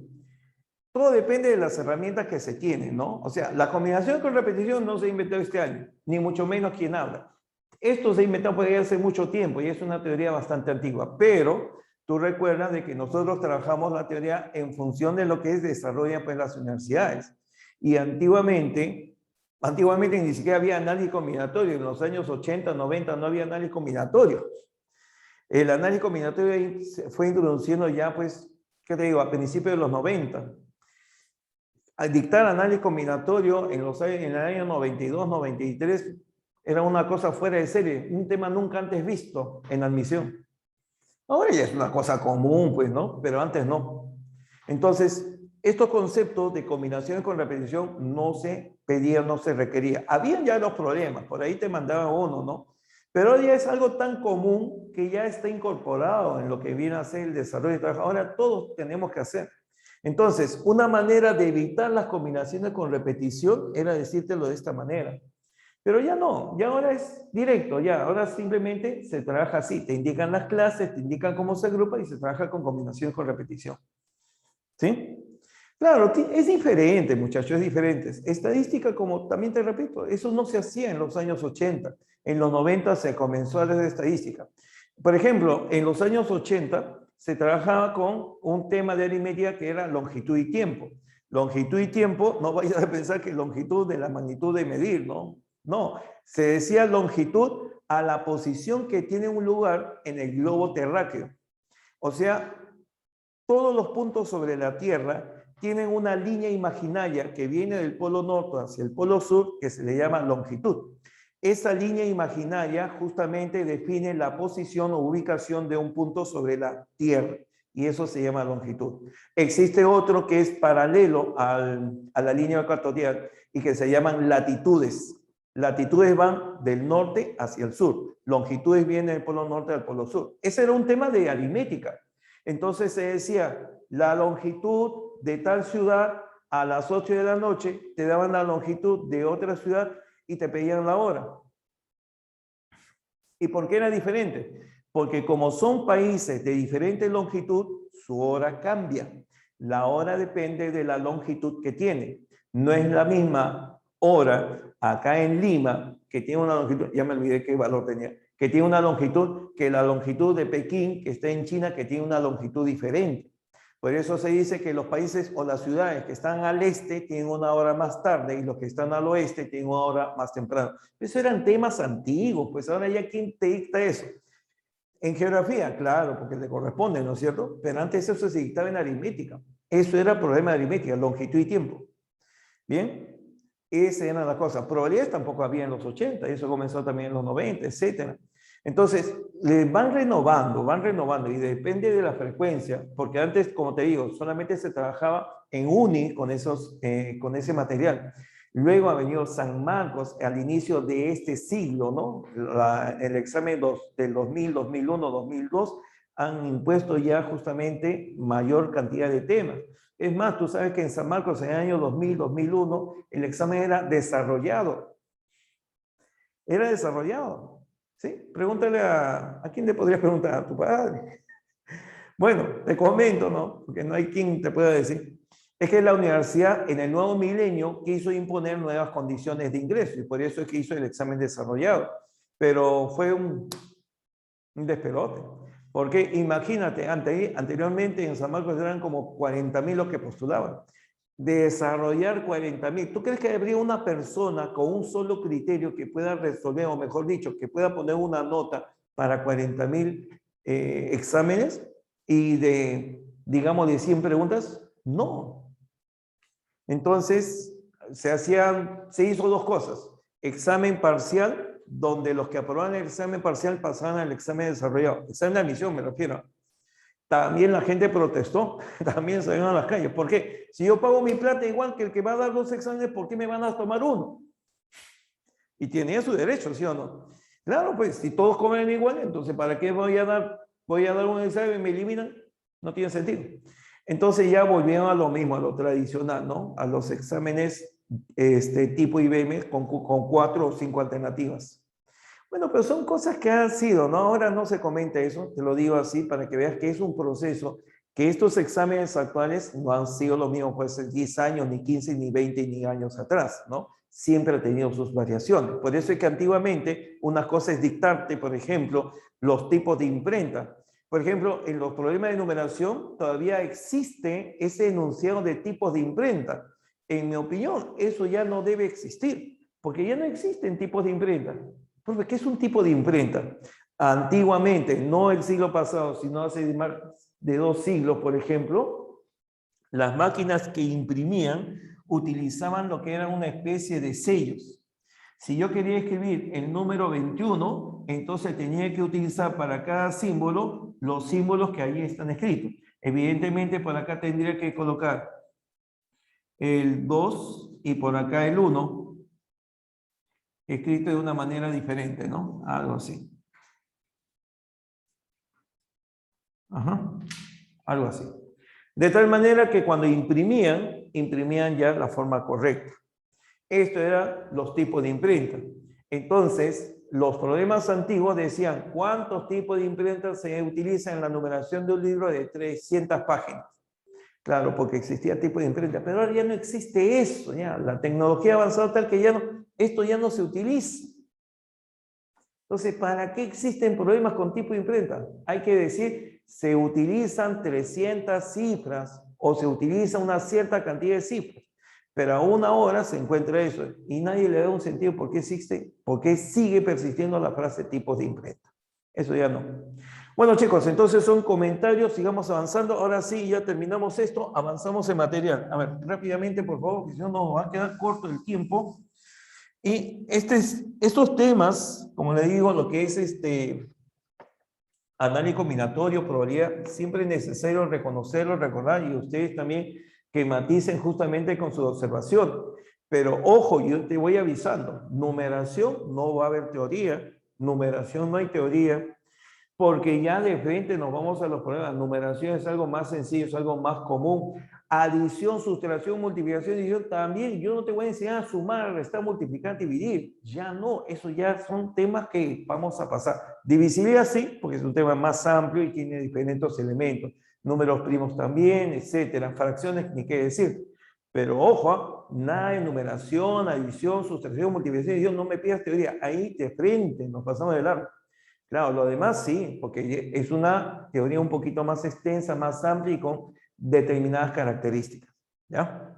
Todo depende de las herramientas que se tienen, ¿no? O sea, la combinación con repetición no se ha inventado este año, ni mucho menos quien habla. Esto se ha inventado por hace mucho tiempo y es una teoría bastante antigua, pero tú recuerdas de que nosotros trabajamos la teoría en función de lo que desarrollan pues las universidades. Y antiguamente ni siquiera había análisis combinatorio. En los años 80, 90 no había análisis combinatorio. El análisis combinatorio fue introduciendo ya, pues, ¿qué te digo? A principios de los 90. Al dictar análisis combinatorio en el año 92, 93, Era una cosa fuera de serie, un tema nunca antes visto en admisión. Ahora ya es una cosa común, pues, ¿no? Pero antes no. Entonces, estos conceptos de combinaciones con repetición no se pedían, no se requería. Habían ya los problemas, por ahí te mandaban uno, ¿no? Pero hoy ya es algo tan común que ya está incorporado en lo que viene a ser el desarrollo de trabajo. Ahora todos tenemos que hacer. Entonces, una manera de evitar las combinaciones con repetición era decírtelo de esta manera. Pero ya no, ya ahora es directo, ya ahora simplemente se trabaja así, te indican las clases, te indican cómo se agrupa y se trabaja con combinación con repetición. ¿Sí? Claro, es diferente, muchachos, es diferente. Estadística, como también te repito, eso no se hacía en los años 80. En los 90 se comenzó a hacer estadística. Por ejemplo, en los años 80 se trabajaba con un tema de aritmética que era longitud y tiempo. Longitud y tiempo, no vayas a pensar que longitud de la magnitud de medir, ¿no? No, se decía longitud a la posición que tiene un lugar en el globo terráqueo. O sea, todos los puntos sobre la Tierra tienen una línea imaginaria que viene del polo norte hacia el polo sur, que se le llama longitud. Esa línea imaginaria justamente define la posición o ubicación de un punto sobre la Tierra, y eso se llama longitud. Existe otro que es paralelo a la línea ecuatorial y que se llaman latitudes. Latitudes van del norte hacia el sur. Longitudes vienen del polo norte al polo sur. Ese era un tema de aritmética. Entonces se decía, la longitud de tal ciudad a las 8 de la noche, te daban la longitud de otra ciudad y te pedían la hora. ¿Y por qué era diferente? Porque como son países de diferente longitud, su hora cambia. La hora depende de la longitud que tiene. No es la misma hora acá en Lima, que tiene una longitud, ya me olvidé qué valor tenía, que tiene una longitud que la longitud de Pekín, que está en China, que tiene una longitud diferente. Por eso se dice que los países o las ciudades que están al este tienen una hora más tarde y los que están al oeste tienen una hora más temprano. Eso eran temas antiguos, pues ahora ya ¿quién te dicta eso? En geografía, claro, porque le corresponde, ¿no es cierto? Pero antes eso se dictaba en aritmética. Eso era problema de aritmética, longitud y tiempo. ¿Bien? Esa era la cosa. Probabilidades tampoco había en los 80, eso comenzó también en los 90, etcétera. Entonces, van renovando y depende de la frecuencia, porque antes, como te digo, solamente se trabajaba en uni con ese material. Luego ha venido San Marcos al inicio de este siglo, ¿no? El examen del 2000, 2001, 2002 han impuesto ya justamente mayor cantidad de temas. Es más, tú sabes que en San Marcos en el año 2000, 2001, el examen era desarrollado. Era desarrollado. ¿Sí? Pregúntale a quién le podrías preguntar, a tu padre. Bueno, te comento, ¿no? Porque no hay quien te pueda decir. Es que la universidad en el nuevo milenio quiso imponer nuevas condiciones de ingreso y por eso es que hizo el examen desarrollado. Pero fue un despelote. Porque imagínate, anteriormente en San Marcos eran como 40,000 los que postulaban. Desarrollar 40,000. ¿Tú crees que habría una persona con un solo criterio que pueda resolver, o mejor dicho, que pueda poner una nota para 40,000 exámenes y digamos, de 100 preguntas? No. Entonces, se hizo dos cosas. Examen parcial, donde los que aprobaban el examen parcial pasaban al examen desarrollado. Examen de admisión, me refiero. También la gente protestó, también salieron a las calles. ¿Por qué? Si yo pago mi plata igual que el que va a dar dos exámenes, ¿por qué me van a tomar uno? Y tenía su derecho, ¿sí o no? Claro, pues si todos comen igual, entonces ¿para qué voy a dar un examen y me eliminan? No tiene sentido. Entonces ya volvieron a lo mismo, a lo tradicional, ¿no? A los exámenes tipo IBM con 4 o 5 alternativas. Bueno, pero son cosas que han sido, ¿no? Ahora no se comenta eso, te lo digo así para que veas que es un proceso, que estos exámenes actuales no han sido lo mismo, pues 10 años, ni 15, ni 20, ni años atrás, ¿no? Siempre ha tenido sus variaciones. Por eso es que antiguamente una cosa es dictarte, por ejemplo, los tipos de imprenta. Por ejemplo, en los problemas de numeración todavía existe ese enunciado de tipos de imprenta. En mi opinión, eso ya no debe existir, porque ya no existen tipos de imprenta. Porque, ¿qué es un tipo de imprenta? Antiguamente, no el siglo pasado, sino hace más de 2 siglos, por ejemplo, las máquinas que imprimían utilizaban lo que era una especie de sellos. Si yo quería escribir el número 21, entonces tenía que utilizar para cada símbolo los símbolos que ahí están escritos. Evidentemente, por acá tendría que colocar el 2 y por acá el 1, escrito de una manera diferente, ¿no? Algo así. Ajá, algo así. De tal manera que cuando imprimían ya la forma correcta. Esto eran los tipos de imprenta. Entonces, los problemas antiguos decían, ¿cuántos tipos de imprenta se utilizan en la numeración de un libro de 300 páginas? Claro, porque existía tipo de imprenta, pero ahora ya no existe eso, ya. La tecnología ha avanzado tal que ya no, esto ya no se utiliza. Entonces, ¿para qué existen problemas con tipo de imprenta? Hay que decir, se utilizan 300 cifras o se utiliza una cierta cantidad de cifras, pero aún ahora se encuentra eso y nadie le da un sentido por qué existe, por qué sigue persistiendo la frase tipos de imprenta. Eso ya no. Bueno, chicos, entonces son comentarios, sigamos avanzando. Ahora sí, ya terminamos esto, avanzamos en material. A ver, rápidamente, por favor, porque si no nos va a quedar corto el tiempo. Y estos temas, como le digo, lo que es análisis combinatorio, probabilidad, siempre es necesario reconocerlo, recordar, y ustedes también que maticen justamente con su observación. Pero ojo, yo te voy avisando, numeración no va a haber teoría, numeración no hay teoría, porque ya de frente nos vamos a los problemas. Numeración es algo más sencillo, es algo más común. Adición, sustracción, multiplicación, división, también yo no te voy a enseñar a sumar, restar, multiplicar, dividir. Ya no, eso ya son temas que vamos a pasar. Divisibilidad sí, porque es un tema más amplio y tiene diferentes elementos. Números primos también, etcétera. Fracciones, ni qué decir. Pero ojo, nada de numeración, adición, sustracción, multiplicación, división, no me pidas teoría. Ahí de frente nos pasamos de largo. Claro, lo demás sí, porque es una teoría un poquito más extensa, más amplia y con determinadas características. ¿Ya?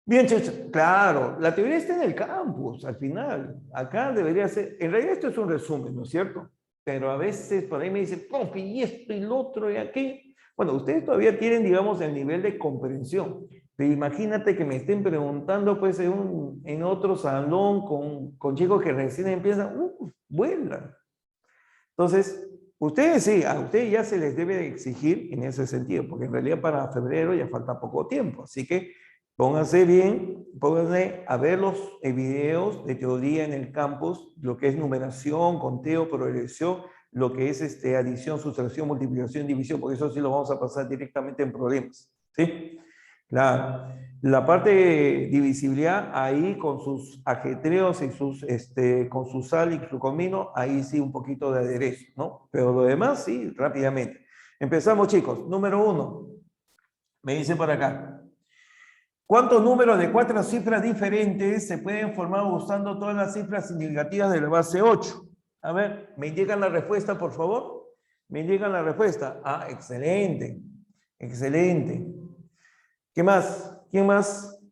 Bien, chicos, claro, la teoría está en el campus, al final. Acá debería ser, en realidad esto es un resumen, ¿no es cierto? Pero a veces por ahí me dicen, profe, y esto y lo otro y aquí. Bueno, ustedes todavía tienen, digamos, el nivel de comprensión. Pero imagínate que me estén preguntando, pues, en otro salón con chicos que recién empiezan, vuelan. Entonces, ustedes sí, a ustedes ya se les debe exigir en ese sentido, porque en realidad para febrero ya falta poco tiempo. Así que pónganse bien, pónganse a ver los videos de teoría en el campus, lo que es numeración, conteo, progresión, lo que es adición, sustracción, multiplicación, división, porque eso sí lo vamos a pasar directamente en problemas. ¿Sí? La parte de divisibilidad, ahí con sus ajetreos y con su sal y su comino, ahí sí un poquito de aderezo, ¿no? Pero lo demás sí, rápidamente. Empezamos, chicos. Número 1. Me dicen por acá. ¿Cuántos números de 4 cifras diferentes se pueden formar usando todas las cifras significativas de la base 8? A ver, ¿me indican la respuesta, por favor? Me indican la respuesta. Ah, excelente. Excelente. ¿Qué más? ¿Quién más?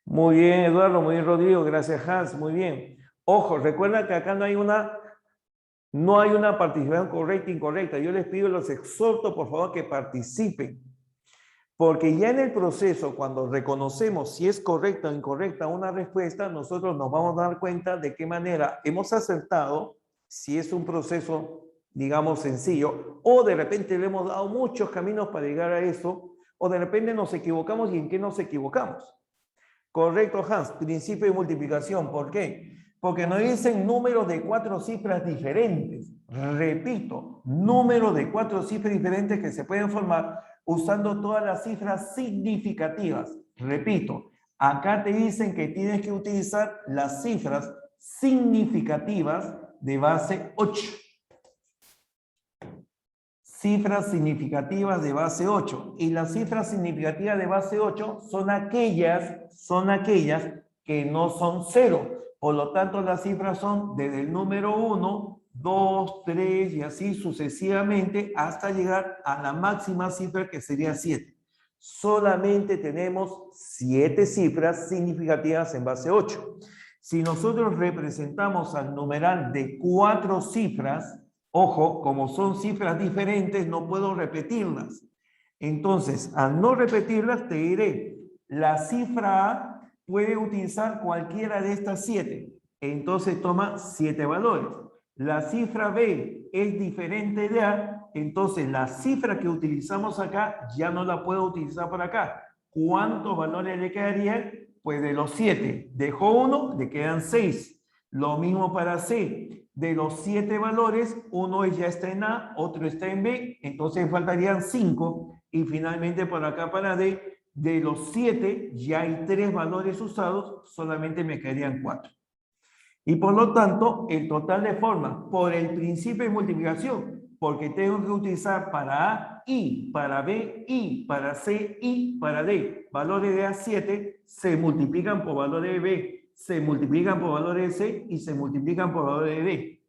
Muy bien, Eduardo, muy bien, Rodrigo, gracias, Hans, muy bien. Ojo, recuerda que acá no hay una participación correcta e incorrecta. Yo les pido, los exhorto, por favor, que participen. Porque ya en el proceso, cuando reconocemos si es correcta o incorrecta una respuesta, nosotros nos vamos a dar cuenta de qué manera hemos acertado, si es un proceso, digamos, sencillo, o de repente le hemos dado muchos caminos para llegar a eso, o de repente nos equivocamos y en qué nos equivocamos. Correcto, Hans. Principio de multiplicación. ¿Por qué? Porque nos dicen números de 4 cifras diferentes. Repito, números de 4 cifras diferentes que se pueden formar usando todas las cifras significativas. Repito, acá te dicen que tienes que utilizar las cifras significativas de base 8. Cifras significativas de base 8. Y las cifras significativas de base 8 son aquellas que no son 0. Por lo tanto, las cifras son desde el número 1, 2, 3 y así sucesivamente hasta llegar a la máxima cifra que sería 7. Solamente tenemos 7 cifras significativas en base 8. Si nosotros representamos al numeral de 4 cifras, ojo, como son cifras diferentes, no puedo repetirlas. Entonces, al no repetirlas, te diré, la cifra A puede utilizar cualquiera de estas 7. entonces toma 7 valores. La cifra B es diferente de A, entonces la cifra que utilizamos acá ya no la puedo utilizar por acá. ¿Cuántos valores le quedarían? Pues de los 7, dejó 1, le quedan 6. Lo mismo para C. De los 7 valores, uno ya está en A, otro está en B, entonces faltarían 5. Y finalmente por acá para D, de los 7 ya hay 3 valores usados, solamente me quedarían 4. Y por lo tanto, el total de formas por el principio de multiplicación, porque tengo que utilizar para A, I, para B, I, para C, I, para D. Valores de A7 se multiplican por valores de B, se multiplican por valores de C y se multiplican por valores de D.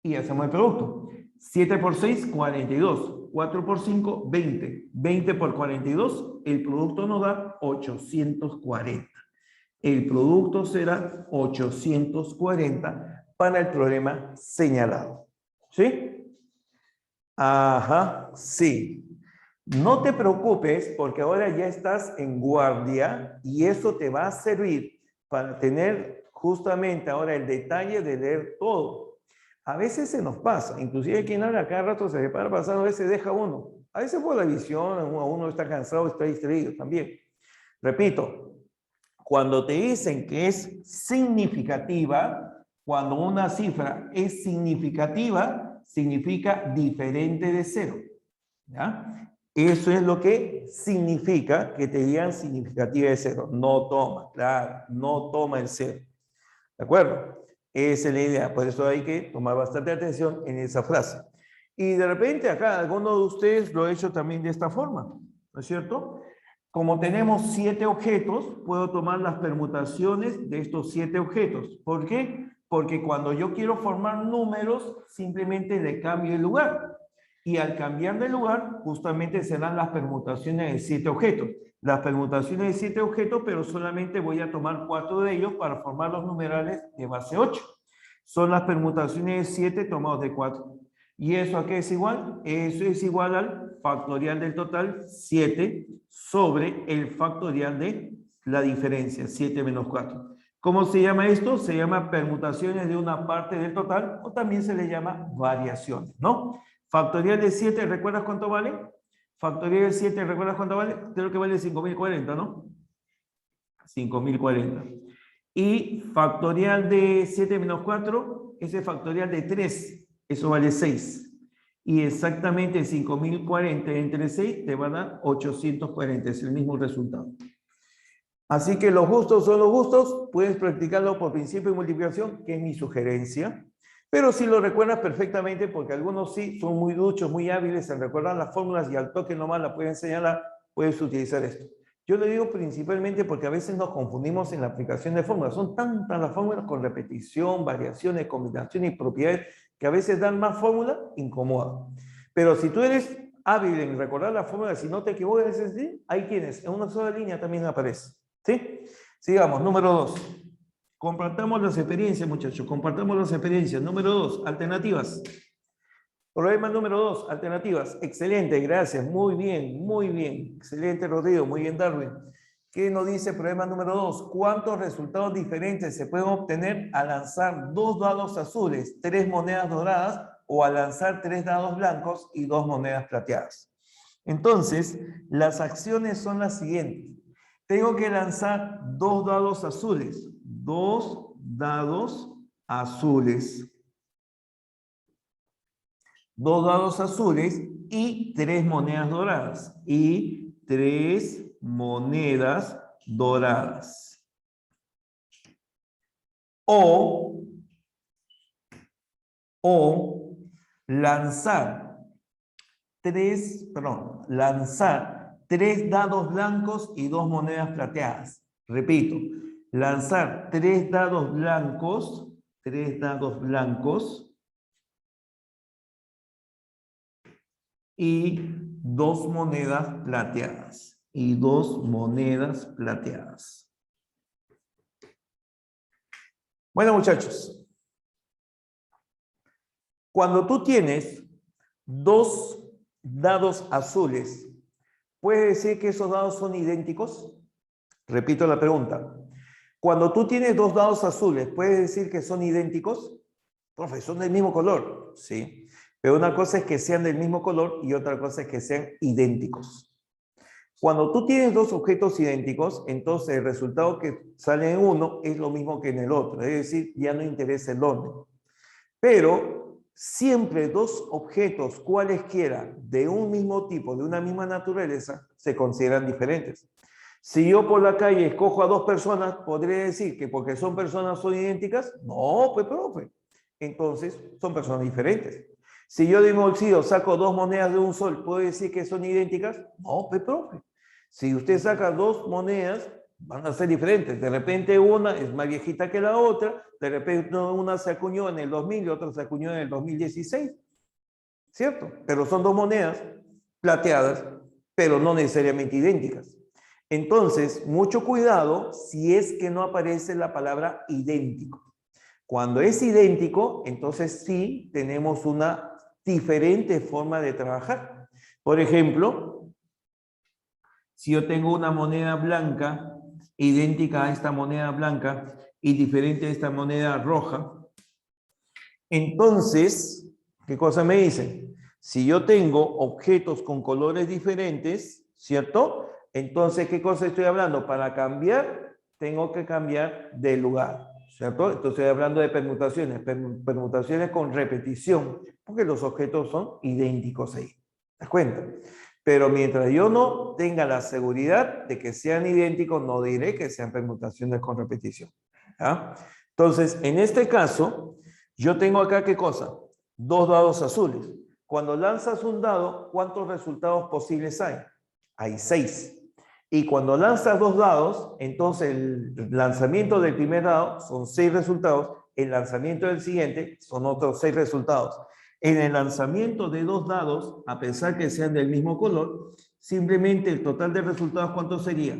Y hacemos el producto. 7 por 6, 42. 4 por 5, 20. 20 por 42, el producto nos da 840. El producto será 840 para el problema señalado. ¿Sí? Ajá, sí. No te preocupes porque ahora ya estás en guardia y eso te va a servir para tener justamente ahora el detalle de leer todo. A veces se nos pasa, inclusive quien habla cada rato se le para pasando, a veces deja uno. A veces por la visión, uno está cansado, está distraído también. Repito, cuando te dicen que es significativa, cuando una cifra es significativa, significa diferente de 0. ¿Ya? Eso es lo que significa que te digan significativa de 0. No toma, claro, no toma el 0. ¿De acuerdo? Esa es la idea. Por eso hay que tomar bastante atención en esa frase. Y de repente acá, alguno de ustedes lo ha hecho también de esta forma, ¿no es cierto? Como tenemos 7 objetos, puedo tomar las permutaciones de estos 7 objetos. ¿Por qué? Porque cuando yo quiero formar números, simplemente le cambio el lugar. Y al cambiar de lugar, justamente serán las permutaciones de 7 objetos. Las permutaciones de 7 objetos, pero solamente voy a tomar 4 de ellos para formar los numerales de base 8. Son las permutaciones de 7 tomados de 4. ¿Y eso a qué es igual? Eso es igual al factorial del total 7 sobre el factorial de la diferencia, 7 menos 4. ¿Cómo se llama esto? Se llama permutaciones de una parte del total o también se le llama variaciones, ¿no? Factorial de 7, ¿recuerdas cuánto vale? Factorial de 7, ¿recuerdas cuánto vale? Creo que vale 5040, ¿no? 5040. Y factorial de 7 menos 4, ese factorial de 3, eso vale 6. Y exactamente 5040 entre 6 te va a dar 840, es el mismo resultado. Así que los gustos son los gustos, puedes practicarlo por principio de multiplicación, que es mi sugerencia. Pero si lo recuerdas perfectamente, porque algunos sí son muy duchos, muy hábiles en recordar las fórmulas y al toque nomás la pueden señalar, puedes utilizar esto. Yo lo digo principalmente porque a veces nos confundimos en la aplicación de fórmulas. Son tantas las fórmulas con repetición, variaciones, combinaciones y propiedades que a veces dan más fórmula, incomoda. Pero si tú eres hábil en recordar las fórmulas, si no te equivocas, hay quienes en una sola línea también aparece. ¿Sí? Sigamos, número 2. Compartamos las experiencias, muchachos. Compartamos las experiencias. Número 2, alternativas. Problema número 2, alternativas. Excelente, gracias. Muy bien, muy bien. Excelente, Rodrigo. Muy bien, Darwin. ¿Qué nos dice el problema número 2? ¿Cuántos resultados diferentes se pueden obtener al lanzar 2 dados azules, 3 monedas doradas o al lanzar 3 dados blancos y 2 monedas plateadas? Entonces, las acciones son las siguientes. Tengo que lanzar 2 dados azules. 2 dados azules. 2 dados azules y 3 monedas doradas. Y 3 monedas doradas. O lanzar 3 dados blancos y 2 monedas plateadas. Repito, lanzar 3 dados blancos y 2 monedas plateadas. Y 2 monedas plateadas. Bueno, muchachos, cuando tú tienes 2 dados azules, ¿puedes decir que esos dados son idénticos? Repito la pregunta. Cuando tú tienes dos dados azules, ¿puedes decir que son idénticos? Profe, son del mismo color. Sí. Pero una cosa es que sean del mismo color y otra cosa es que sean idénticos. Cuando tú tienes dos objetos idénticos, entonces el resultado que sale en uno es lo mismo que en el otro. Es decir, ya no interesa el orden. Pero siempre dos objetos, cualesquiera, de un mismo tipo, de una misma naturaleza, se consideran diferentes. Si yo por la calle escojo a dos personas, ¿podría decir que porque son personas son idénticas? No, pues profe. Entonces, son personas diferentes. Si yo de mi bolsillo saco dos monedas de un sol, ¿puedo decir que son idénticas? No, pues profe. Si usted saca dos monedas, van a ser diferentes. De repente una es más viejita que la otra, de repente una se acuñó en el 2000 y otra se acuñó en el 2016. ¿Cierto? Pero son dos monedas plateadas, pero no necesariamente idénticas. Entonces, mucho cuidado si es que no aparece la palabra idéntico. Cuando es idéntico, entonces sí tenemos una diferente forma de trabajar. Por ejemplo, si yo tengo una moneda blanca idéntica a esta moneda blanca y diferente a esta moneda roja, entonces, ¿qué cosa me dicen? Si yo tengo objetos con colores diferentes, ¿cierto? Entonces, ¿qué cosa estoy hablando? Para cambiar, tengo que cambiar de lugar, ¿cierto? Entonces, estoy hablando de permutaciones, permutaciones con repetición, porque los objetos son idénticos ahí. ¿Te das cuenta? Pero mientras yo no tenga la seguridad de que sean idénticos, no diré que sean permutaciones con repetición. ¿Ya? Entonces, en este caso, yo tengo acá, ¿qué cosa? Dos dados azules. Cuando lanzas un dado, ¿cuántos resultados posibles hay? Hay 6. Y cuando lanzas dos dados, entonces el lanzamiento del primer dado son 6 resultados, el lanzamiento del siguiente son otros 6 resultados. En el lanzamiento de dos dados, a pesar que sean del mismo color, simplemente el total de resultados, ¿cuánto sería?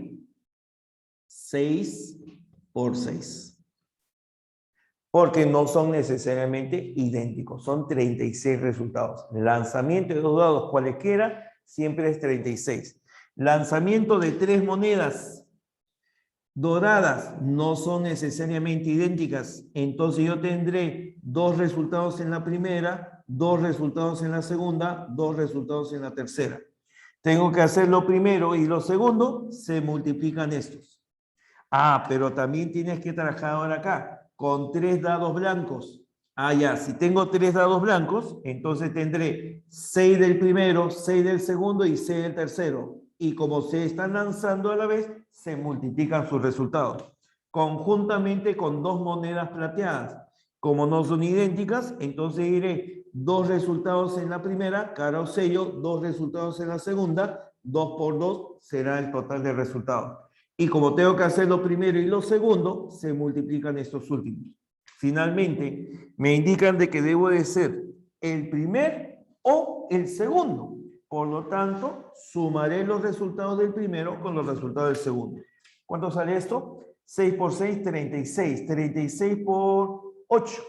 6 por 6. Porque no son necesariamente idénticos, son 36 resultados. El lanzamiento de dos dados cualesquiera siempre es 36. Lanzamiento de tres monedas doradas no son necesariamente idénticas, entonces yo tendré dos resultados en la primera, dos resultados en la segunda, dos resultados en la tercera. Tengo que hacer lo primero y lo segundo, se multiplican estos. Ah, pero también tienes que trabajar ahora acá con 3 dados blancos. Ah, ya, si tengo 3 dados blancos, entonces tendré 6 del primero, 6 del segundo y 6 del tercero. Y como se están lanzando a la vez, se multiplican sus resultados. Conjuntamente con dos monedas plateadas. Como no son idénticas, entonces diré 2 resultados en la primera, cara o sello, 2 resultados en la segunda, 2 por 2 será el total de resultados. Y como tengo que hacer lo primero y lo segundo, se multiplican estos últimos. Finalmente, me indican de que debo de ser el primer o el segundo. Por lo tanto, sumaré los resultados del primero con los resultados del segundo. ¿Cuánto sale esto? 6 por 6, 36. 36 por 8.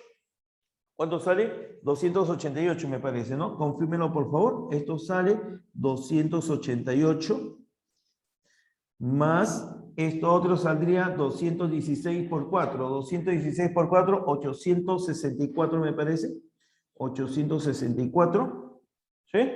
¿Cuánto sale? 288 me parece, ¿no? Confírmelo, por favor. Esto sale 288 más esto otro saldría 216 por 4. 216 por 4, 864 me parece. 864. ¿Sí?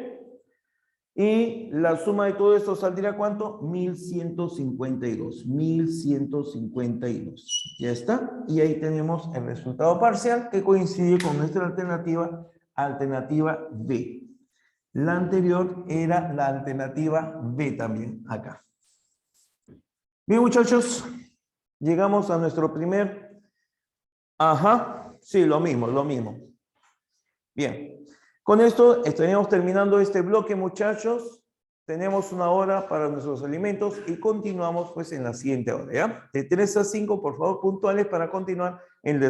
Y la suma de todo esto saldría ¿cuánto? 1152. 1152. Ya está. Y ahí tenemos el resultado parcial que coincide con nuestra alternativa, alternativa B. La anterior era la alternativa B también, acá. Bien, muchachos, llegamos a nuestro primer... Ajá, sí, lo mismo, lo mismo. Bien, con esto estaríamos terminando este bloque, muchachos. Tenemos una hora para nuestros alimentos y continuamos pues en la siguiente hora, ¿ya? De 3 a 5, por favor, puntuales para continuar en el